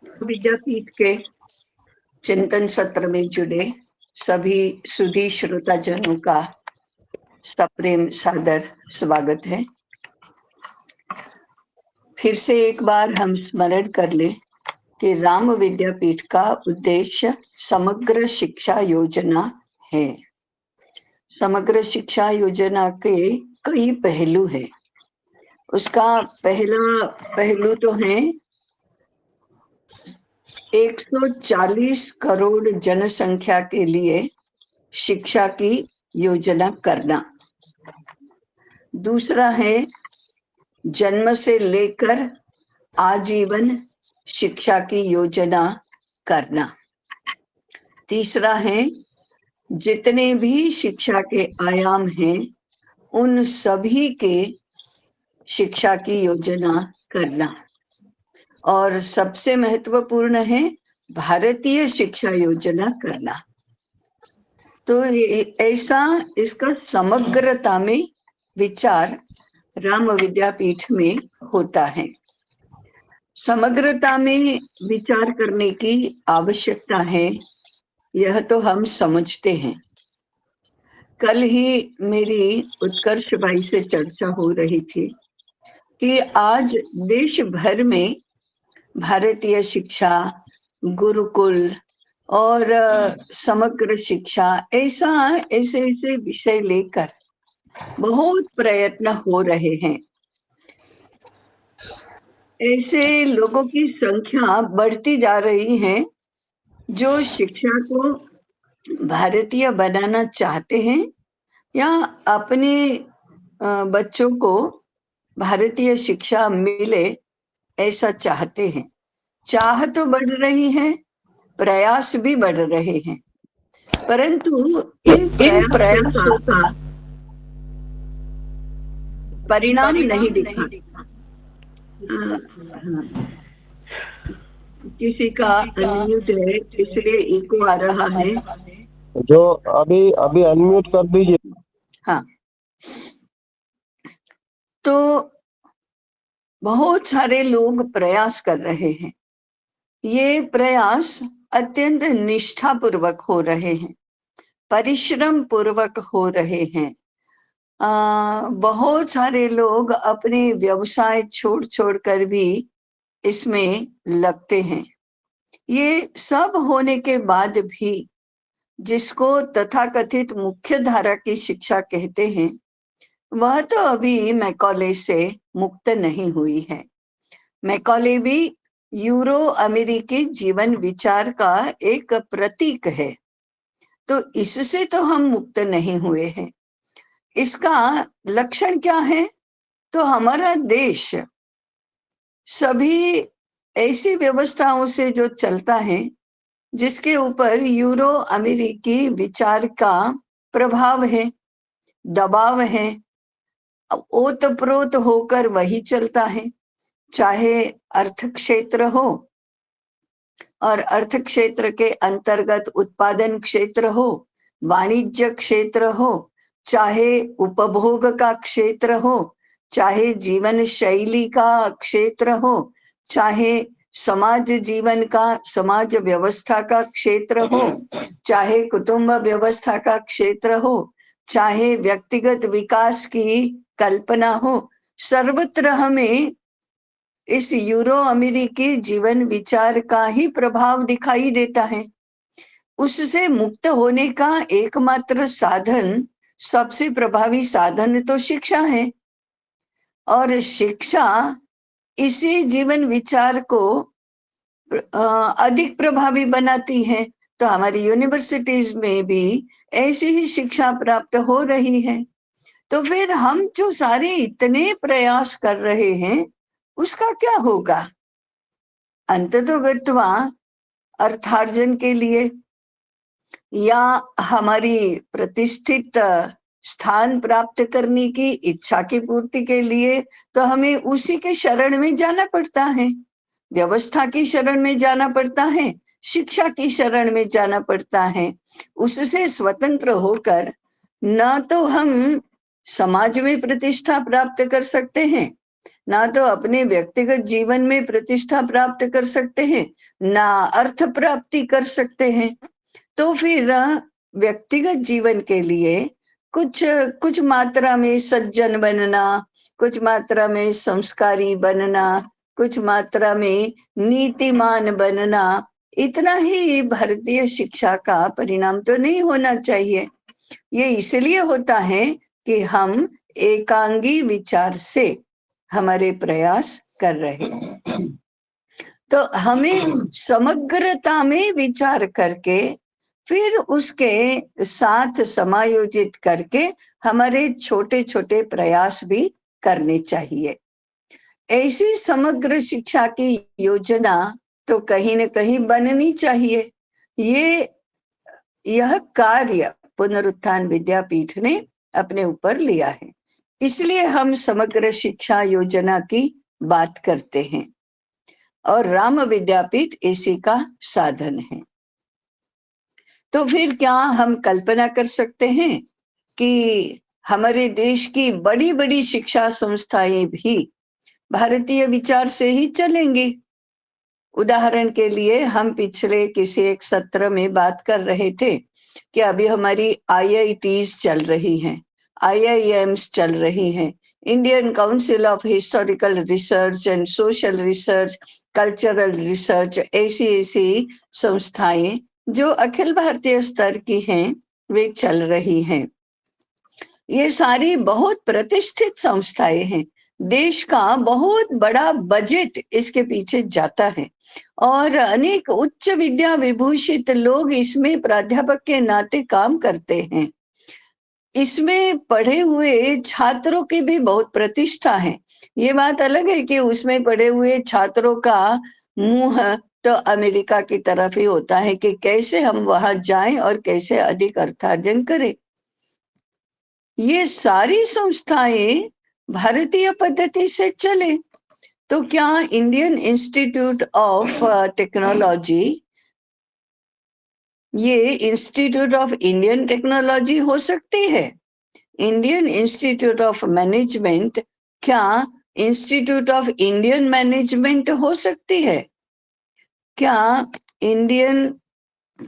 विद्यापीठ के चिंतन सत्र में जुड़े सभी सुधी श्रोताजनों का सप्रेम सादर स्वागत है। फिर से एक बार हम स्मरण कर ले कि राम विद्यापीठ का उद्देश्य समग्र शिक्षा योजना है। समग्र शिक्षा योजना के कई पहलू हैं। उसका पहला पहलू तो है 140 करोड़ जनसंख्या के लिए शिक्षा की योजना करना। दूसरा है जन्म से लेकर आजीवन शिक्षा की योजना करना। तीसरा है जितने भी शिक्षा के आयाम हैं उन सभी के शिक्षा की योजना करना। और सबसे महत्वपूर्ण है भारतीय शिक्षा योजना करना। तो ऐसा इसका समग्रता में विचार राम विद्यापीठ में होता है। समग्रता में विचार करने की आवश्यकता है, यह तो हम समझते हैं। कल ही मेरी उत्कर्ष भाई से चर्चा हो रही थी कि आज देश भर में भारतीय शिक्षा, गुरुकुल और समग्र शिक्षा ऐसे विषय लेकर बहुत प्रयत्न हो रहे हैं। ऐसे लोगों की संख्या बढ़ती जा रही है जो शिक्षा को भारतीय बनाना चाहते हैं या अपने बच्चों को भारतीय शिक्षा मिले ऐसा चाहते हैं। चाह तो बढ़ रही है, प्रयास भी बढ़ रहे हैं, परंतु इन प्रयासों का परिणाम नहीं दिखा। किसी का अनम्यूट है इसलिए इको आ रहा है, जो अभी अनम्यूट कर दीजिए। हाँ, तो बहुत सारे लोग प्रयास कर रहे हैं। ये प्रयास अत्यंत निष्ठापूर्वक हो रहे हैं, परिश्रम पूर्वक हो रहे हैं। बहुत सारे लोग अपने व्यवसाय छोड़ कर भी इसमें लगते हैं। ये सब होने के बाद भी जिसको तथाकथित मुख्य धारा की शिक्षा कहते हैं वह तो अभी मैकॉले से मुक्त नहीं हुई है। मैकॉले भी यूरो अमेरिकी जीवन विचार का एक प्रतीक है, तो इससे तो हम मुक्त नहीं हुए हैं। इसका लक्षण क्या है? तो हमारा देश सभी ऐसी व्यवस्थाओं से जो चलता है जिसके ऊपर यूरो अमेरिकी विचार का प्रभाव है, दबाव है, ओतप्रोत होकर वही चलता है। चाहे अर्थ क्षेत्र हो और अर्थ क्षेत्र के अंतर्गत उत्पादन क्षेत्र हो, वाणिज्य क्षेत्र हो, चाहे उपभोग का क्षेत्र हो, चाहे जीवन शैली का क्षेत्र हो, चाहे समाज जीवन का, समाज व्यवस्था का क्षेत्र हो, चाहे कुटुंब व्यवस्था का क्षेत्र हो, चाहे व्यक्तिगत विकास की कल्पना हो, सर्वत्र हमें इस यूरो अमेरिकी जीवन विचार का ही प्रभाव दिखाई देता है। उससे मुक्त होने का एकमात्र साधन, सबसे प्रभावी साधन तो शिक्षा है। और शिक्षा इसी जीवन विचार को अधिक प्रभावी बनाती है। तो हमारी यूनिवर्सिटीज में भी ऐसी ही शिक्षा प्राप्त हो रही है। तो फिर हम जो सारे इतने प्रयास कर रहे हैं उसका क्या होगा? अंततोगत्वा अर्थार्जन के लिए या हमारी प्रतिष्ठित स्थान प्राप्त करने की इच्छा की पूर्ति के लिए तो हमें उसी के शरण में जाना पड़ता है, व्यवस्था की शरण में जाना पड़ता है, शिक्षा की शरण में जाना पड़ता है। उससे स्वतंत्र होकर न तो हम समाज में प्रतिष्ठा प्राप्त कर सकते हैं, ना तो अपने व्यक्तिगत जीवन में प्रतिष्ठा प्राप्त कर सकते हैं, ना अर्थ प्राप्ति कर सकते हैं। तो फिर व्यक्तिगत जीवन के लिए कुछ कुछ मात्रा में सज्जन बनना, कुछ मात्रा में संस्कारी बनना, कुछ मात्रा में नीतिमान बनना, इतना ही भारतीय शिक्षा का परिणाम तो नहीं होना चाहिए। ये इसलिए होता है कि हम एकांगी विचार से हमारे प्रयास कर रहे हैं। तो हमें समग्रता में विचार करके फिर उसके साथ समायोजित करके हमारे छोटे छोटे प्रयास भी करने चाहिए। ऐसी समग्र शिक्षा की योजना तो कहीं न कहीं बननी चाहिए। यह कार्य पुनरुत्थान विद्यापीठ ने अपने ऊपर लिया है, इसलिए हम समग्र शिक्षा योजना की बात करते हैं और राम विद्यापीठ इसी का साधन है। तो फिर क्या हम कल्पना कर सकते हैं कि हमारे देश की बड़ी बड़ी शिक्षा संस्थाएं भी भारतीय विचार से ही चलेंगी? उदाहरण के लिए हम पिछले किसी एक सत्र में बात कर रहे थे कि अभी हमारी IITs चल रही हैं, IIMs चल रही हैं, Indian council of historical research and social research, cultural research, ऐसी ऐसी संस्थाएं जो अखिल भारतीय स्तर की हैं, वे चल रही हैं। ये सारी बहुत प्रतिष्ठित संस्थाएं हैं। देश का बहुत बड़ा बजट इसके पीछे जाता है और अनेक उच्च विद्या विभूषित लोग इसमें प्राध्यापक के नाते काम करते हैं। इसमें पढ़े हुए छात्रों की भी बहुत प्रतिष्ठा है। ये बात अलग है कि उसमें पढ़े हुए छात्रों का मुंह तो अमेरिका की तरफ ही होता है कि कैसे हम वहां जाएं और कैसे अधिक अर्थार्जन करें। ये सारी संस्थाएं भारतीय पद्धति से चले तो क्या इंडियन इंस्टीट्यूट ऑफ टेक्नोलॉजी ये इंस्टीट्यूट ऑफ इंडियन टेक्नोलॉजी हो सकती है? इंडियन इंस्टीट्यूट ऑफ मैनेजमेंट क्या इंस्टीट्यूट ऑफ इंडियन मैनेजमेंट हो सकती है? क्या Indian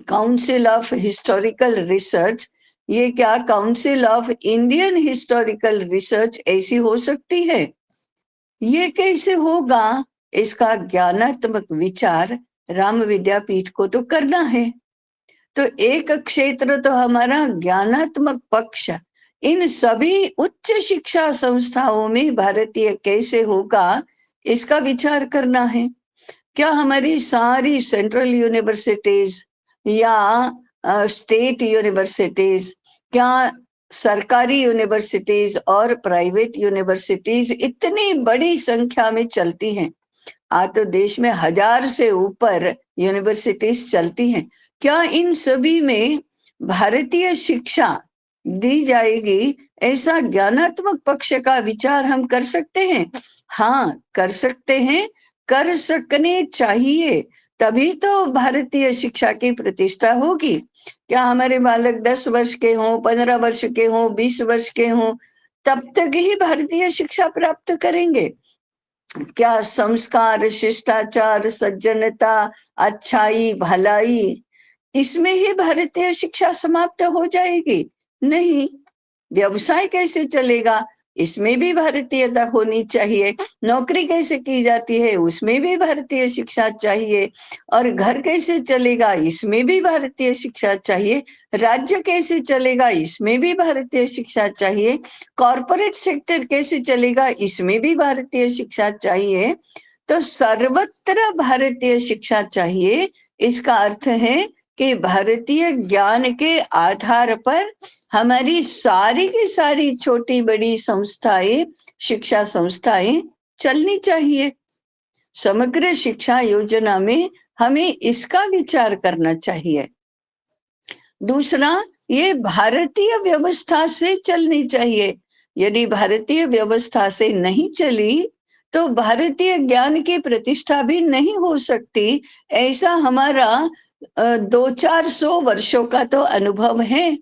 council of historical research ये क्या council of Indian historical research ऐसी हो सकती है? ये कैसे होगा? इसका ज्ञानात्मक विचार राम विद्यापीठ को तो करना है। तो एक क्षेत्र तो हमारा ज्ञानात्मक पक्ष इन सभी उच्च शिक्षा संस्थाओं में भारतीय कैसे होगा, इसका विचार करना है। क्या हमारी सारी सेंट्रल यूनिवर्सिटीज या स्टेट यूनिवर्सिटीज, क्या सरकारी यूनिवर्सिटीज और प्राइवेट यूनिवर्सिटीज इतनी बड़ी संख्या में चलती हैं? आज तो देश में 1000 से ऊपर यूनिवर्सिटीज चलती हैं। क्या इन सभी में भारतीय शिक्षा दी जाएगी, ऐसा ज्ञानात्मक पक्ष का विचार हम कर सकते हैं? हाँ, कर सकते हैं, कर सकने चाहिए, तभी तो भारतीय शिक्षा की प्रतिष्ठा होगी। क्या हमारे बालक 10 वर्ष के हों, 15 वर्ष के हों, 20 वर्ष के हों, तब तक ही भारतीय शिक्षा प्राप्त करेंगे? क्या संस्कार, शिष्टाचार, सज्जनता, अच्छाई, भलाई, इसमें ही भारतीय शिक्षा समाप्त हो जाएगी? नहीं। व्यवसाय कैसे चलेगा? इसमें भी भारतीयता होनी चाहिए। नौकरी कैसे की जाती है? उसमें भी भारतीय शिक्षा चाहिए। और घर कैसे चलेगा? इसमें भी भारतीय शिक्षा चाहिए। राज्य कैसे चलेगा? इसमें भी भारतीय शिक्षा चाहिए। कॉर्पोरेट सेक्टर कैसे चलेगा? इसमें भी भारतीय शिक्षा चाहिए। तो सर्वत्र भारतीय शिक्षा चाहिए। इसका अर्थ है कि भारतीय ज्ञान के आधार पर हमारी सारी की सारी छोटी बड़ी संस्थाएं, शिक्षा संस्थाएं चलनी चाहिए। समग्र शिक्षा योजना में हमें इसका विचार करना चाहिए। दूसरा, ये भारतीय व्यवस्था से चलनी चाहिए। यदि भारतीय व्यवस्था से नहीं चली तो भारतीय ज्ञान की प्रतिष्ठा भी नहीं हो सकती। ऐसा हमारा 200-400 वर्षों का तो अनुभव है।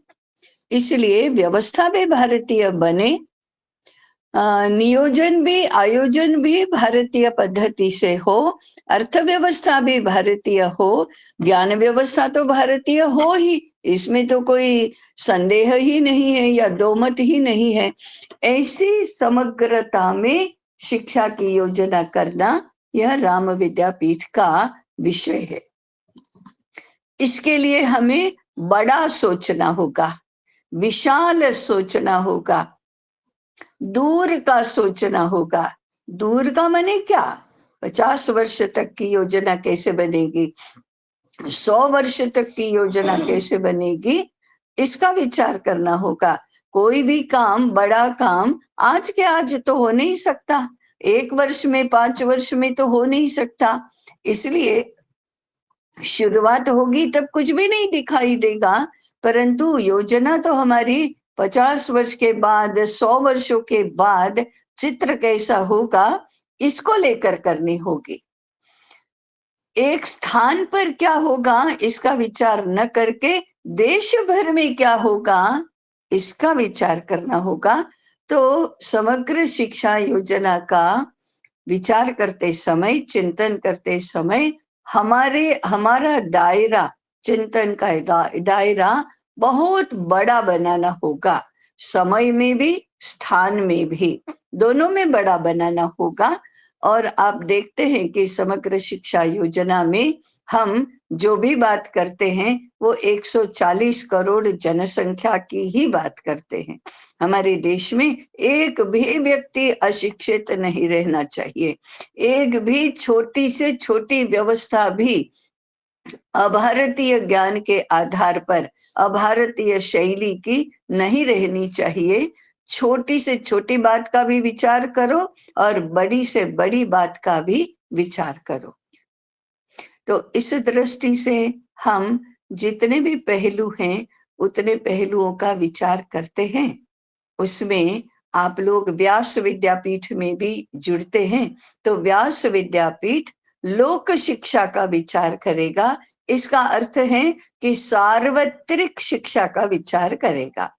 इसलिए व्यवस्था भी भारतीय बने। नियोजन भी, आयोजन भी भारतीय पद्धति से हो, अर्थव्यवस्था भी भारतीय हो, ज्ञान व्यवस्था तो भारतीय हो ही, इसमें तो कोई संदेह ही नहीं है या दो मत ही नहीं है। ऐसी समग्रता में शिक्षा की योजना करना यह राम विद्यापीठ का विषय है। इसके लिए हमें बड़ा सोचना होगा, विशाल सोचना होगा, दूर का सोचना होगा। दूर का माने क्या? 50 वर्ष तक की योजना कैसे बनेगी, 100 वर्ष तक की योजना कैसे बनेगी, इसका विचार करना होगा। कोई भी काम, बड़ा काम आज के आज तो हो नहीं सकता, 1 वर्ष में, 5 वर्ष में तो हो नहीं सकता। इसलिए शुरुआत होगी तब कुछ भी नहीं दिखाई देगा, परंतु योजना तो हमारी 50 वर्ष के बाद, 100 वर्षों के बाद चित्र कैसा होगा, इसको लेकर करनी होगी। एक स्थान पर क्या होगा इसका विचार न करके देश भर में क्या होगा इसका विचार करना होगा। तो समग्र शिक्षा योजना का विचार करते समय, चिंतन करते समय हमारा दायरा, चिंतन का दायरा बहुत बड़ा बनाना होगा, समय में भी, स्थान में भी, दोनों में बड़ा बनाना होगा। और आप देखते हैं कि समग्र शिक्षा योजना में हम जो भी बात करते हैं वो 140 करोड़ जनसंख्या की ही बात करते हैं। हमारे देश में एक भी व्यक्ति अशिक्षित नहीं रहना चाहिए, एक भी छोटी से छोटी व्यवस्था भी अभारतीय ज्ञान के आधार पर, अभारतीय शैली की नहीं रहनी चाहिए। छोटी से छोटी बात का भी विचार करो और बड़ी से बड़ी बात का भी विचार करो। तो इस दृष्टि से हम जितने भी पहलू हैं उतने पहलुओं का विचार करते हैं। उसमें आप लोग व्यास विद्यापीठ में भी जुड़ते हैं, तो व्यास विद्यापीठ लोक शिक्षा का विचार करेगा। इसका अर्थ है कि सार्वत्रिक शिक्षा का विचार करेगा।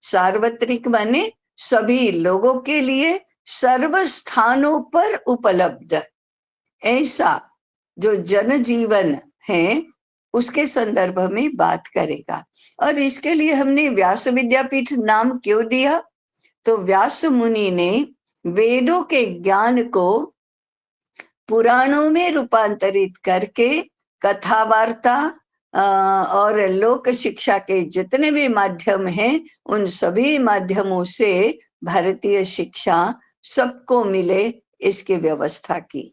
सार्वत्रिक माने सभी लोगों के लिए, सर्व स्थानों पर उपलब्ध, ऐसा जो जनजीवन है उसके संदर्भ में बात करेगा। और इसके लिए हमने व्यास विद्यापीठ नाम क्यों दिया? तो व्यास मुनि ने वेदों के ज्ञान को पुराणों में रूपांतरित करके कथा वार्ता और लोक शिक्षा के जितने भी माध्यम हैं उन सभी माध्यमों से भारतीय शिक्षा सबको मिले, इसकी व्यवस्था की।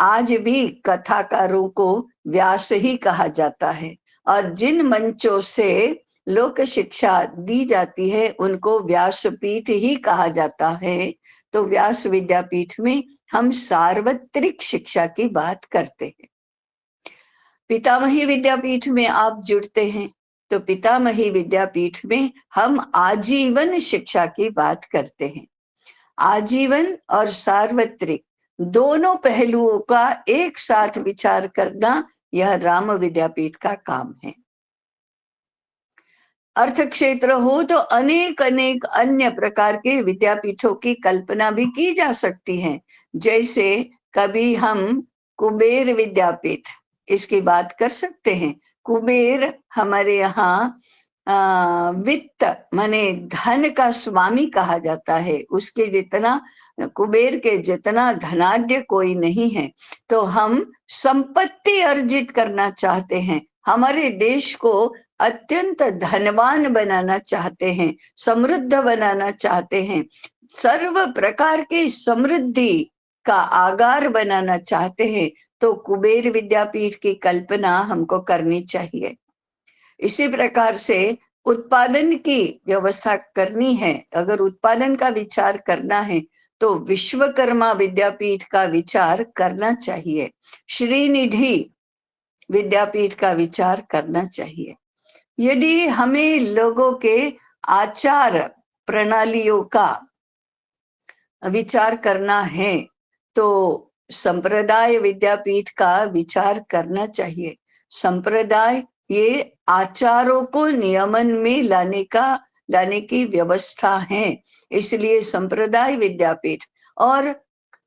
आज भी कथाकारों को व्यास ही कहा जाता है और जिन मंचों से लोक शिक्षा दी जाती है उनको व्यासपीठ ही कहा जाता है। तो व्यास विद्यापीठ में हम सार्वत्रिक शिक्षा की बात करते हैं। पितामही विद्यापीठ में आप जुड़ते हैं तो पितामही विद्यापीठ में हम आजीवन शिक्षा की बात करते हैं। आजीवन और सार्वत्रिक दोनों पहलुओं का एक साथ विचार करना यह राम विद्यापीठ का काम है। अर्थ क्षेत्र हो तो अनेक अनेक अन्य प्रकार के विद्यापीठों की कल्पना भी की जा सकती है। जैसे कभी हम कुबेर विद्यापीठ, इसकी बात कर सकते हैं। कुबेर हमारे यहाँ वित्त माने धन का स्वामी कहा जाता है। उसके जितना, कुबेर के जितना धनाढ्य कोई नहीं है। तो हम संपत्ति अर्जित करना चाहते हैं, हमारे देश को अत्यंत धनवान बनाना चाहते हैं, समृद्ध बनाना चाहते हैं, सर्व प्रकार की समृद्धि का आगार बनाना चाहते हैं, तो कुबेर विद्यापीठ की कल्पना हमको करनी चाहिए। इसी प्रकार से उत्पादन की व्यवस्था करनी है, अगर उत्पादन का विचार करना है तो विश्वकर्मा विद्यापीठ का विचार करना चाहिए, श्रीनिधि विद्यापीठ का विचार करना चाहिए। यदि हमें लोगों के आचार प्रणालियों का विचार करना है तो संप्रदाय विद्यापीठ का विचार करना चाहिए। संप्रदाय ये आचारों को नियमन में लाने की व्यवस्था है। इसलिए संप्रदाय विद्यापीठ। और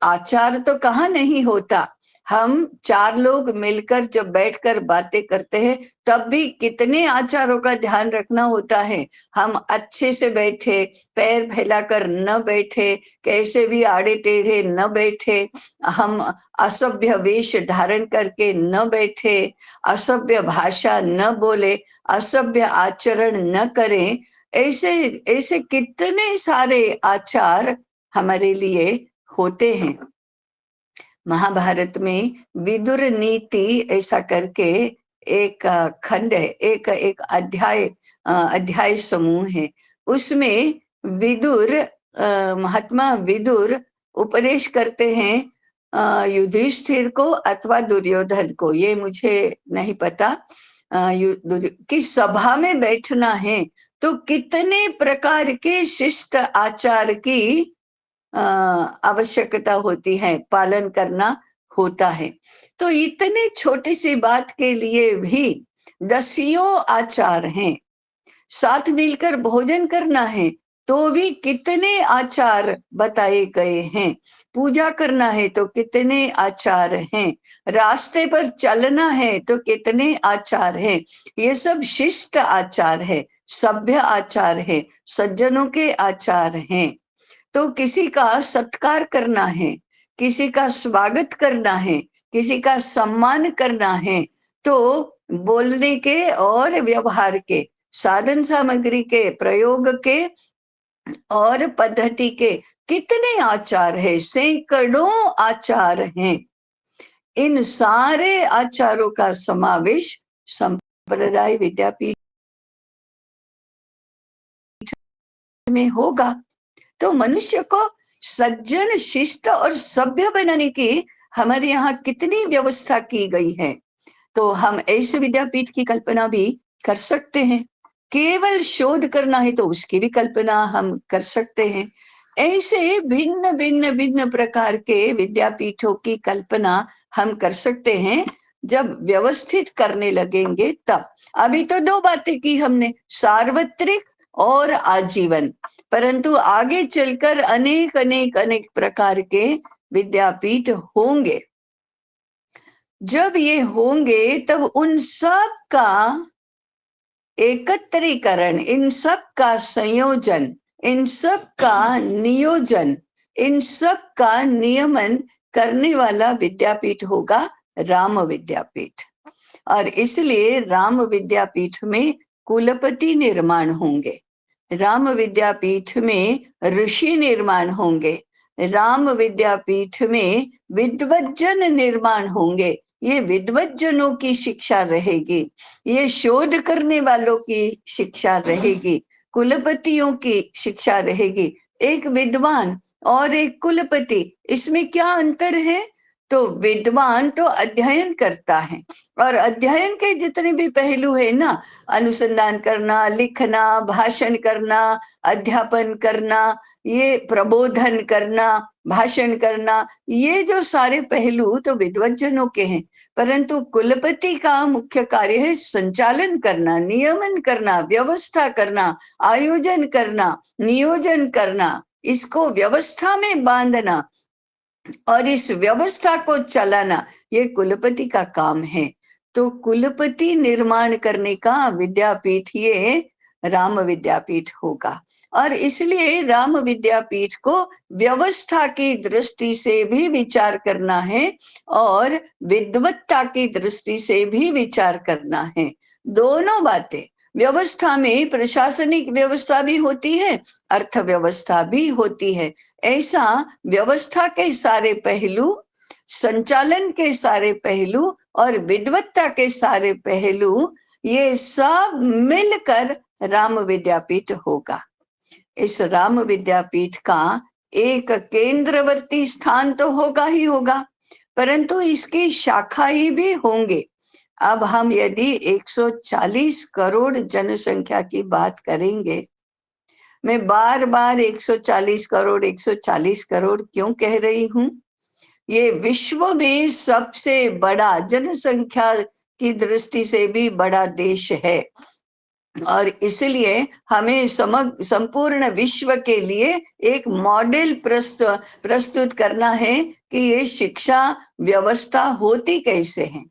आचार तो कहाँ नहीं होता, हम 4 लोग मिलकर जब बैठकर बातें करते हैं तब भी कितने आचारों का ध्यान रखना होता है। हम अच्छे से बैठे, पैर फैलाकर न बैठे, कैसे भी आड़े टेढ़े न बैठे, हम असभ्य वेश धारण करके न बैठे, असभ्य भाषा न बोले, असभ्य आचरण न करें। ऐसे ऐसे कितने सारे आचार हमारे लिए होते हैं। महाभारत में विदुर नीति ऐसा करके एक खंड है, एक एक अध्याय समूह है। उसमें विदुर, महात्मा विदुर उपदेश करते हैं युधिष्ठिर को अथवा दुर्योधन को, ये मुझे नहीं पता, कि सभा में बैठना है तो कितने प्रकार के शिष्ट आचार की आवश्यकता होती है, पालन करना होता है। तो इतने छोटी सी बात के लिए भी 10 आचार हैं। साथ मिलकर भोजन करना है तो भी कितने आचार बताए गए हैं। पूजा करना है तो कितने आचार हैं। रास्ते पर चलना है तो कितने आचार हैं। ये सब शिष्ट आचार है, सभ्य आचार है, सज्जनों के आचार हैं। तो किसी का सत्कार करना है, किसी का स्वागत करना है, किसी का सम्मान करना है, तो बोलने के और व्यवहार के, साधन सामग्री के, प्रयोग के और पद्धति के कितने आचार है, सैकड़ों आचार हैं। इन सारे आचारों का समावेश संप्रदाय विद्यापीठ में होगा। तो मनुष्य को सज्जन, शिष्ट और सभ्य बनाने की हमारे यहाँ कितनी व्यवस्था की गई है। तो हम ऐसे विद्यापीठ की कल्पना भी कर सकते हैं। केवल शोध करना है तो उसकी भी कल्पना हम कर सकते हैं। ऐसे भिन्न भिन्न भिन्न प्रकार के विद्यापीठों की कल्पना हम कर सकते हैं जब व्यवस्थित करने लगेंगे तब। अभी तो 2 बातें की हमने, सार्वत्रिक और आजीवन, परंतु आगे चलकर अनेक अनेक अनेक प्रकार के विद्यापीठ होंगे। जब ये होंगे तब उन सब का एकत्रीकरण, इन सब का संयोजन, इन सब का नियोजन, इन सब का नियमन करने वाला विद्यापीठ होगा राम विद्यापीठ। और इसलिए राम विद्यापीठ में कुलपति निर्माण होंगे, राम विद्यापीठ में ऋषि निर्माण होंगे, राम विद्यापीठ में विद्वज्जन निर्माण होंगे। ये विद्वज्जनों की शिक्षा रहेगी, ये शोध करने वालों की शिक्षा रहेगी, कुलपतियों की शिक्षा रहेगी। एक विद्वान और एक कुलपति, इसमें क्या अंतर है? तो विद्वान तो अध्ययन करता है, और अध्ययन के जितने भी पहलू है ना, अनुसंधान करना, लिखना, भाषण करना, अध्यापन करना, ये प्रबोधन करना, भाषण करना, ये जो सारे पहलू तो विद्वज्जनों के हैं। परंतु कुलपति का मुख्य कार्य है संचालन करना, नियमन करना, व्यवस्था करना, आयोजन करना, नियोजन करना, इसको व्यवस्था में बांधना और इस व्यवस्था को चलाना, ये कुलपति का काम है। तो कुलपति निर्माण करने का विद्यापीठ ये राम विद्यापीठ होगा। और इसलिए राम विद्यापीठ को व्यवस्था की दृष्टि से भी विचार करना है और विद्वत्ता की दृष्टि से भी विचार करना है। दोनों बातें, व्यवस्था में प्रशासनिक व्यवस्था भी होती है, अर्थव्यवस्था भी होती है। ऐसा व्यवस्था के सारे पहलू, संचालन के सारे पहलू और विद्वत्ता के सारे पहलू, ये सब मिलकर राम विद्यापीठ होगा। इस राम विद्यापीठ का एक केंद्रवर्ती स्थान तो होगा ही होगा, परंतु इसकी शाखाएं भी होंगे। अब हम यदि 140 करोड़ जनसंख्या की बात करेंगे, मैं बार बार 140 करोड़ 140 करोड़ क्यों कह रही हूं? ये विश्व में सबसे बड़ा, जनसंख्या की दृष्टि से भी बड़ा देश है। और इसलिए हमें संपूर्ण विश्व के लिए एक मॉडल प्रस्तुत करना है कि ये शिक्षा व्यवस्था होती कैसे है,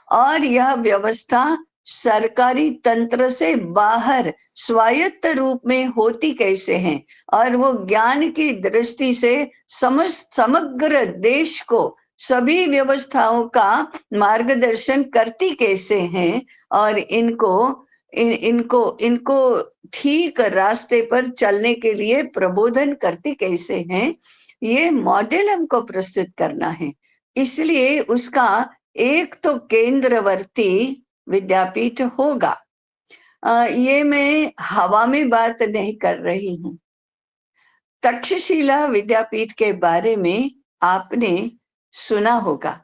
और यह व्यवस्था सरकारी तंत्र से बाहर स्वायत्त रूप में होती कैसे है, और वो ज्ञान की दृष्टि से समग्र देश को सभी व्यवस्थाओं का मार्गदर्शन करती कैसे हैं, और इनको ठीक रास्ते पर चलने के लिए प्रबोधन करती कैसे हैं, ये मॉडल हमको प्रस्तुत करना है। इसलिए उसका एक तो केंद्रवर्ती विद्यापीठ होगा। ये मैं हवा में बात नहीं कर रही हूं। तक्षशिला विद्यापीठ के बारे में आपने सुना होगा,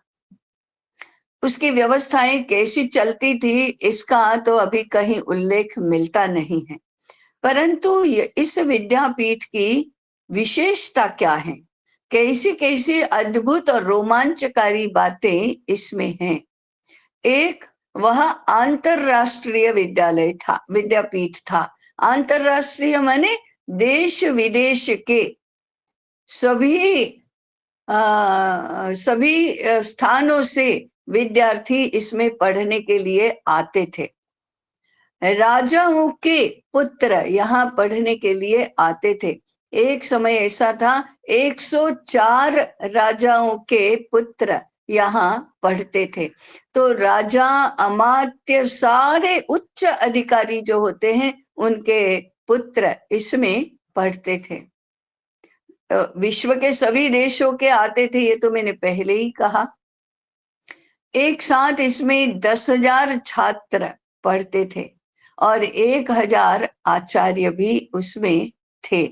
उसकी व्यवस्थाएं कैसी चलती थी इसका तो अभी कहीं उल्लेख मिलता नहीं है, परंतु इस विद्यापीठ की विशेषता क्या है, कैसी कैसी अद्भुत और रोमांचकारी बातें इसमें हैं। एक, वह अंतरराष्ट्रीय विद्यापीठ था। अंतरराष्ट्रीय माने देश विदेश के सभी स्थानों से विद्यार्थी इसमें पढ़ने के लिए आते थे। राजाओं के पुत्र यहाँ पढ़ने के लिए आते थे। एक समय ऐसा था 104 राजाओं के पुत्र यहाँ पढ़ते थे। तो राजा, अमात्य, सारे उच्च अधिकारी जो होते हैं उनके पुत्र इसमें पढ़ते थे। विश्व के सभी देशों के आते थे, ये तो मैंने पहले ही कहा। एक साथ इसमें 10,000 छात्र पढ़ते थे और 1,000 आचार्य भी उसमें थे।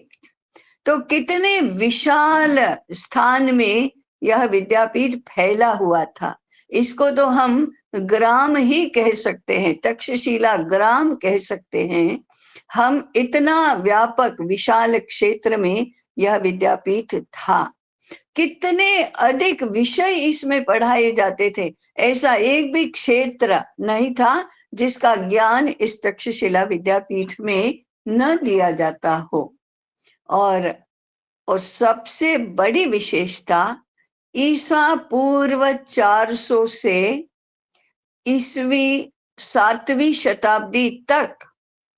तो कितने विशाल स्थान में यह विद्यापीठ फैला हुआ था। इसको तो हम ग्राम ही कह सकते हैं, तक्षशिला ग्राम कह सकते हैं हम। इतना व्यापक विशाल क्षेत्र में यह विद्यापीठ था। कितने अधिक विषय इसमें पढ़ाए जाते थे। ऐसा एक भी क्षेत्र नहीं था जिसका ज्ञान इस तक्षशिला विद्यापीठ में न दिया जाता हो। और सबसे बड़ी विशेषता, ईसा पूर्व 400 से ईस्वी 7वीं शताब्दी तक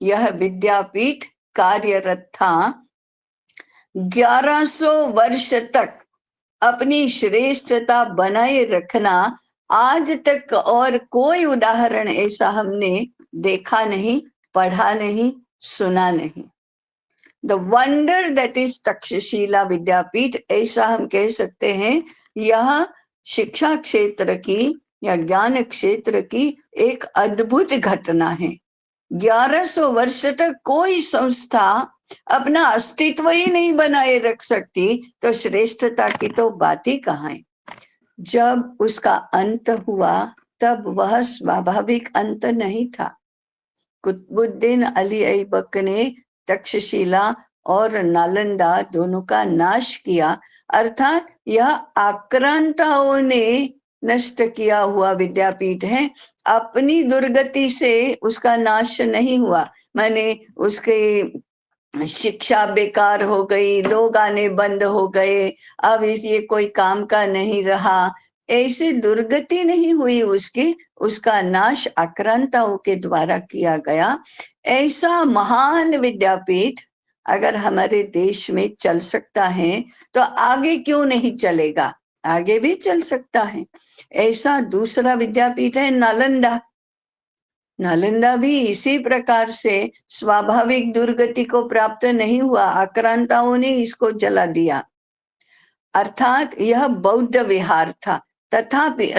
यह विद्यापीठ कार्यरत था। 1100 वर्ष तक अपनी श्रेष्ठता बनाए रखना आज तक और कोई उदाहरण ऐसा हमने देखा नहीं, पढ़ा नहीं, सुना नहीं। The wonder that is Takshashila Vidyapeeth, ऐसा हम कह सकते हैं। यह शिक्षा क्षेत्र की या ज्ञान क्षेत्र की एक अद्भुत घटना है। 1100 वर्ष तक कोई संस्था अपना अस्तित्व ही नहीं बनाए रख सकती, तो श्रेष्ठता की तो बात ही कहाँ है। जब उसका अंत हुआ तब वह स्वाभाविक अंत नहीं था। कुतुबुद्दीन अली ऐबक ने तक्षशिला और नालंदा दोनों का नाश किया, अर्थात यह आक्रांताओं ने नष्ट किया हुआ विद्यापीठ है। अपनी दुर्गति से उसका नाश नहीं हुआ, माने उसके शिक्षा बेकार हो गई, लोग आने बंद हो गए, अब ये कोई काम का नहीं रहा, ऐसी दुर्गति नहीं हुई उसकी। उसका नाश आक्रांताओं के द्वारा किया गया। ऐसा महान विद्यापीठ अगर हमारे देश में चल सकता है तो आगे क्यों नहीं चलेगा, आगे भी चल सकता है। ऐसा दूसरा विद्यापीठ है नालंदा। नालंदा भी इसी प्रकार से स्वाभाविक दुर्गति को प्राप्त नहीं हुआ, आक्रांताओं ने इसको जला दिया। अर्थात यह बौद्ध विहार था। तथापि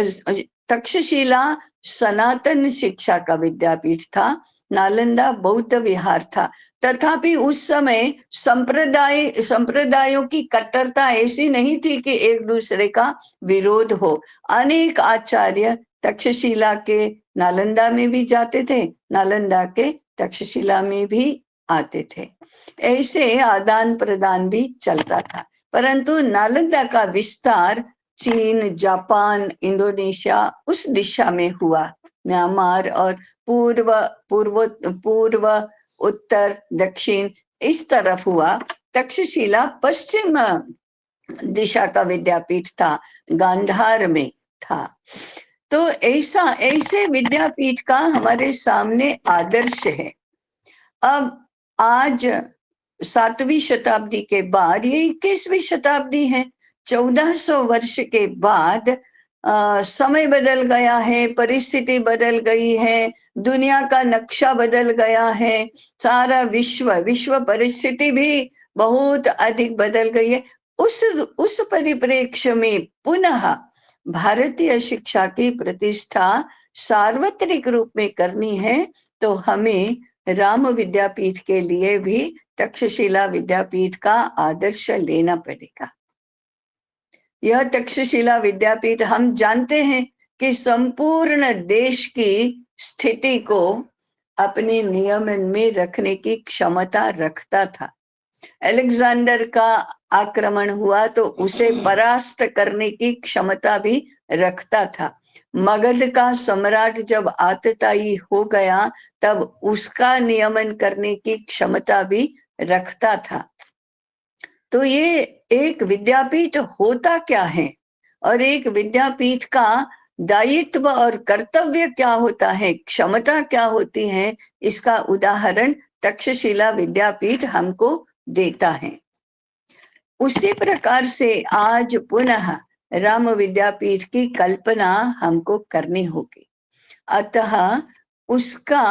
तक्षशिला सनातन शिक्षा का विद्यापीठ था, नालंदा बौद्ध विहार था। तथापि उस समय संप्रदायों की कट्टरता ऐसी नहीं थी कि एक दूसरे का विरोध हो। अनेक आचार्य तक्षशिला के नालंदा में भी जाते थे, नालंदा के तक्षशिला में भी आते थे। ऐसे आदान प्रदान भी चलता था। परंतु नालंदा का विस्तार चीन, जापान, इंडोनेशिया उस दिशा में हुआ, म्यांमार और पूर्व पूर्व पूर्व उत्तर दक्षिण इस तरफ हुआ। तक्षशिला पश्चिम दिशा का विद्यापीठ था, गांधार में था। तो ऐसे विद्यापीठ का हमारे सामने आदर्श है। अब आज 7वीं शताब्दी के बाद ये 21वीं शताब्दी है, 1400 वर्ष के बाद समय बदल गया है, परिस्थिति बदल गई है, दुनिया का नक्शा बदल गया है, सारा विश्व परिस्थिति भी बहुत अधिक बदल गई है। उस परिप्रेक्ष्य में पुनः भारतीय शिक्षा की प्रतिष्ठा सार्वत्रिक रूप में करनी है, तो हमें राम विद्यापीठ के लिए भी तक्षशिला विद्यापीठ का आदर्श लेना पड़ेगा। यह तक्षशिला विद्यापीठ हम जानते हैं कि संपूर्ण देश की स्थिति को अपने नियमन में रखने की क्षमता रखता था। अलेक्जेंडर का आक्रमण हुआ तो उसे परास्त करने की क्षमता भी रखता था। मगध का सम्राट जब आतताई हो गया तब उसका नियमन करने की क्षमता भी रखता था। तो ये एक विद्यापीठ होता क्या है और एक विद्यापीठ का दायित्व और कर्तव्य क्या होता है, क्षमता क्या होती है, इसका उदाहरण तक्षशिला विद्यापीठ हमको देता है। उसी प्रकार से आज पुनः राम विद्यापीठ की कल्पना हमको करनी होगी। अतः उसका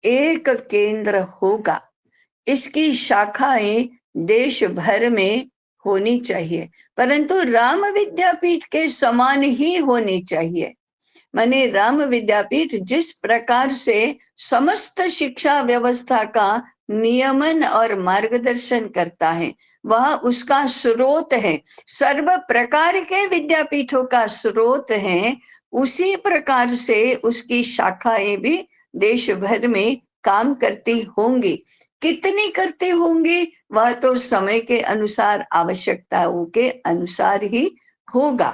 एक केंद्र होगा, इसकी शाखाएं देश भर में होनी चाहिए, परंतु राम विद्यापीठ के समान ही होनी चाहिए। माने राम विद्यापीठ जिस प्रकार से समस्त शिक्षा व्यवस्था का नियमन और मार्गदर्शन करता है, वह उसका स्रोत है, सर्व प्रकार के विद्यापीठों का स्रोत है। उसी प्रकार से उसकी शाखाएं भी देश भर में काम करती होंगी। कितनी करते होंगे वह तो समय के अनुसार, आवश्यकताओं के अनुसार ही होगा,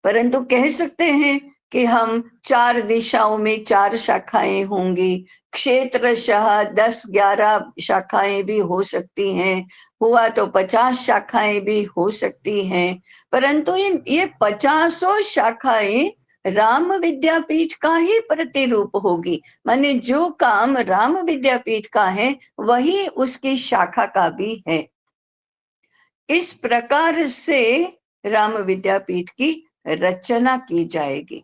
परंतु कह सकते हैं कि हम 4 दिशाओं में 4 शाखाएं होंगी, क्षेत्रशः 10-11 शाखाएं भी हो सकती हैं, हुआ तो 50 शाखाएं भी हो सकती हैं, परंतु ये 50 शाखाएं राम विद्यापीठ का ही प्रतिरूप होगी। माने जो काम राम विद्यापीठ का है वही उसकी शाखा का भी है। इस प्रकार से राम विद्यापीठ की रचना की जाएगी।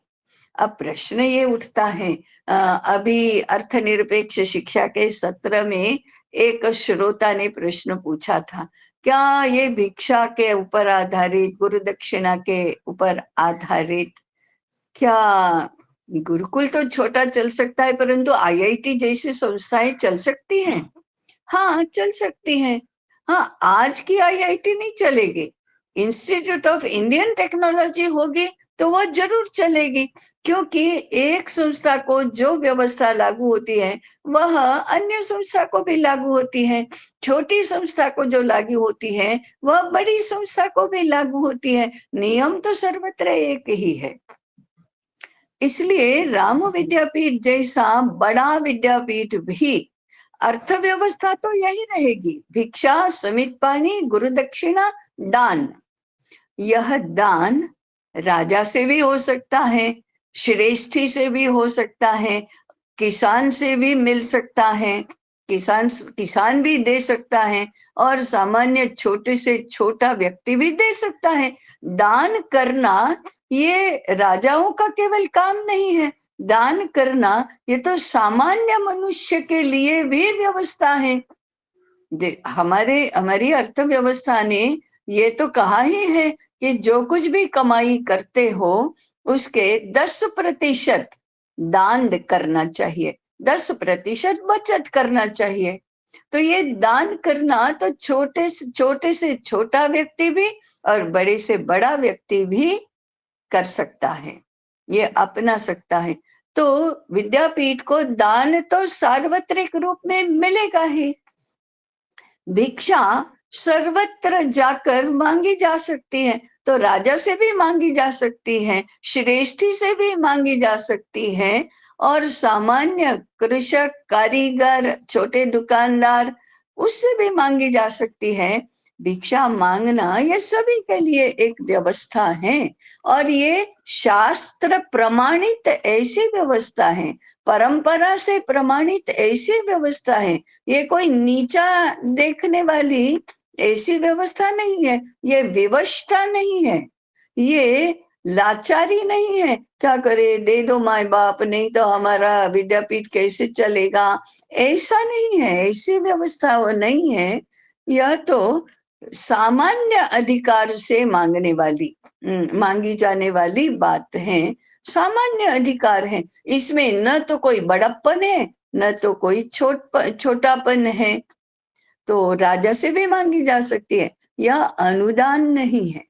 अब प्रश्न ये उठता है, अभी अर्थनिरपेक्ष शिक्षा के सत्र में एक श्रोता ने प्रश्न पूछा था, क्या ये भिक्षा के ऊपर आधारित, गुरु दक्षिणा के ऊपर आधारित, क्या गुरुकुल तो छोटा चल सकता है परंतु आईआईटी जैसी संस्थाएं चल सकती हैं? हाँ, चल सकती हैं। हाँ, आज की आईआईटी नहीं चलेगी, इंस्टीट्यूट ऑफ इंडियन टेक्नोलॉजी होगी तो वह जरूर चलेगी, क्योंकि एक संस्था को जो व्यवस्था लागू होती है वह अन्य संस्था को भी लागू होती है, छोटी संस्था को जो लागू होती है वह बड़ी संस्था को भी लागू होती है, नियम तो सर्वत्र एक ही है। इसलिए राम विद्यापीठ जैसा बड़ा विद्यापीठ भी, अर्थव्यवस्था तो यही रहेगी, भिक्षा, समित पानी, गुरु दक्षिणा, दान। यह दान राजा से भी हो सकता है, श्रेष्ठी से भी हो सकता है, किसान से भी मिल सकता है, किसान भी दे सकता है, और सामान्य छोटे से छोटा व्यक्ति भी दे सकता है। दान करना ये राजाओं का केवल काम नहीं है, दान करना ये तो सामान्य मनुष्य के लिए भी व्यवस्था है। हमारी अर्थव्यवस्था ने ये तो कहा ही है कि जो कुछ भी कमाई करते हो उसके 10% दान करना चाहिए, 10% बचत करना चाहिए। तो ये दान करना तो छोटे से छोटा व्यक्ति भी और बड़े से बड़ा व्यक्ति भी कर सकता है, ये अपना सकता है। तो विद्यापीठ को दान तो सार्वत्रिक रूप में मिलेगा ही, भिक्षा सर्वत्र जाकर मांगी जा सकती है, तो राजा से भी मांगी जा सकती है, श्रेष्ठी से भी मांगी जा सकती है, और सामान्य कृषक, कारीगर, छोटे दुकानदार, उससे भी मांगी जा सकती है। भिक्षा मांगना ये सभी के लिए एक व्यवस्था है, और ये शास्त्र प्रमाणित ऐसी व्यवस्था है, परंपरा से प्रमाणित ऐसी व्यवस्था है। ये कोई नीचा देखने वाली ऐसी व्यवस्था नहीं है, ये विवशता नहीं है, ये लाचारी नहीं है। क्या करे, दे दो माँ बाप, नहीं तो हमारा विद्यापीठ कैसे चलेगा, ऐसा नहीं है, ऐसी व्यवस्था वो नहीं है। यह तो सामान्य अधिकार से मांगने वाली मांगी जाने वाली बात है, सामान्य अधिकार है। इसमें न तो कोई बड़प्पन है, न तो कोई छोटापन है। तो राजा से भी मांगी जा सकती है। यह अनुदान नहीं है,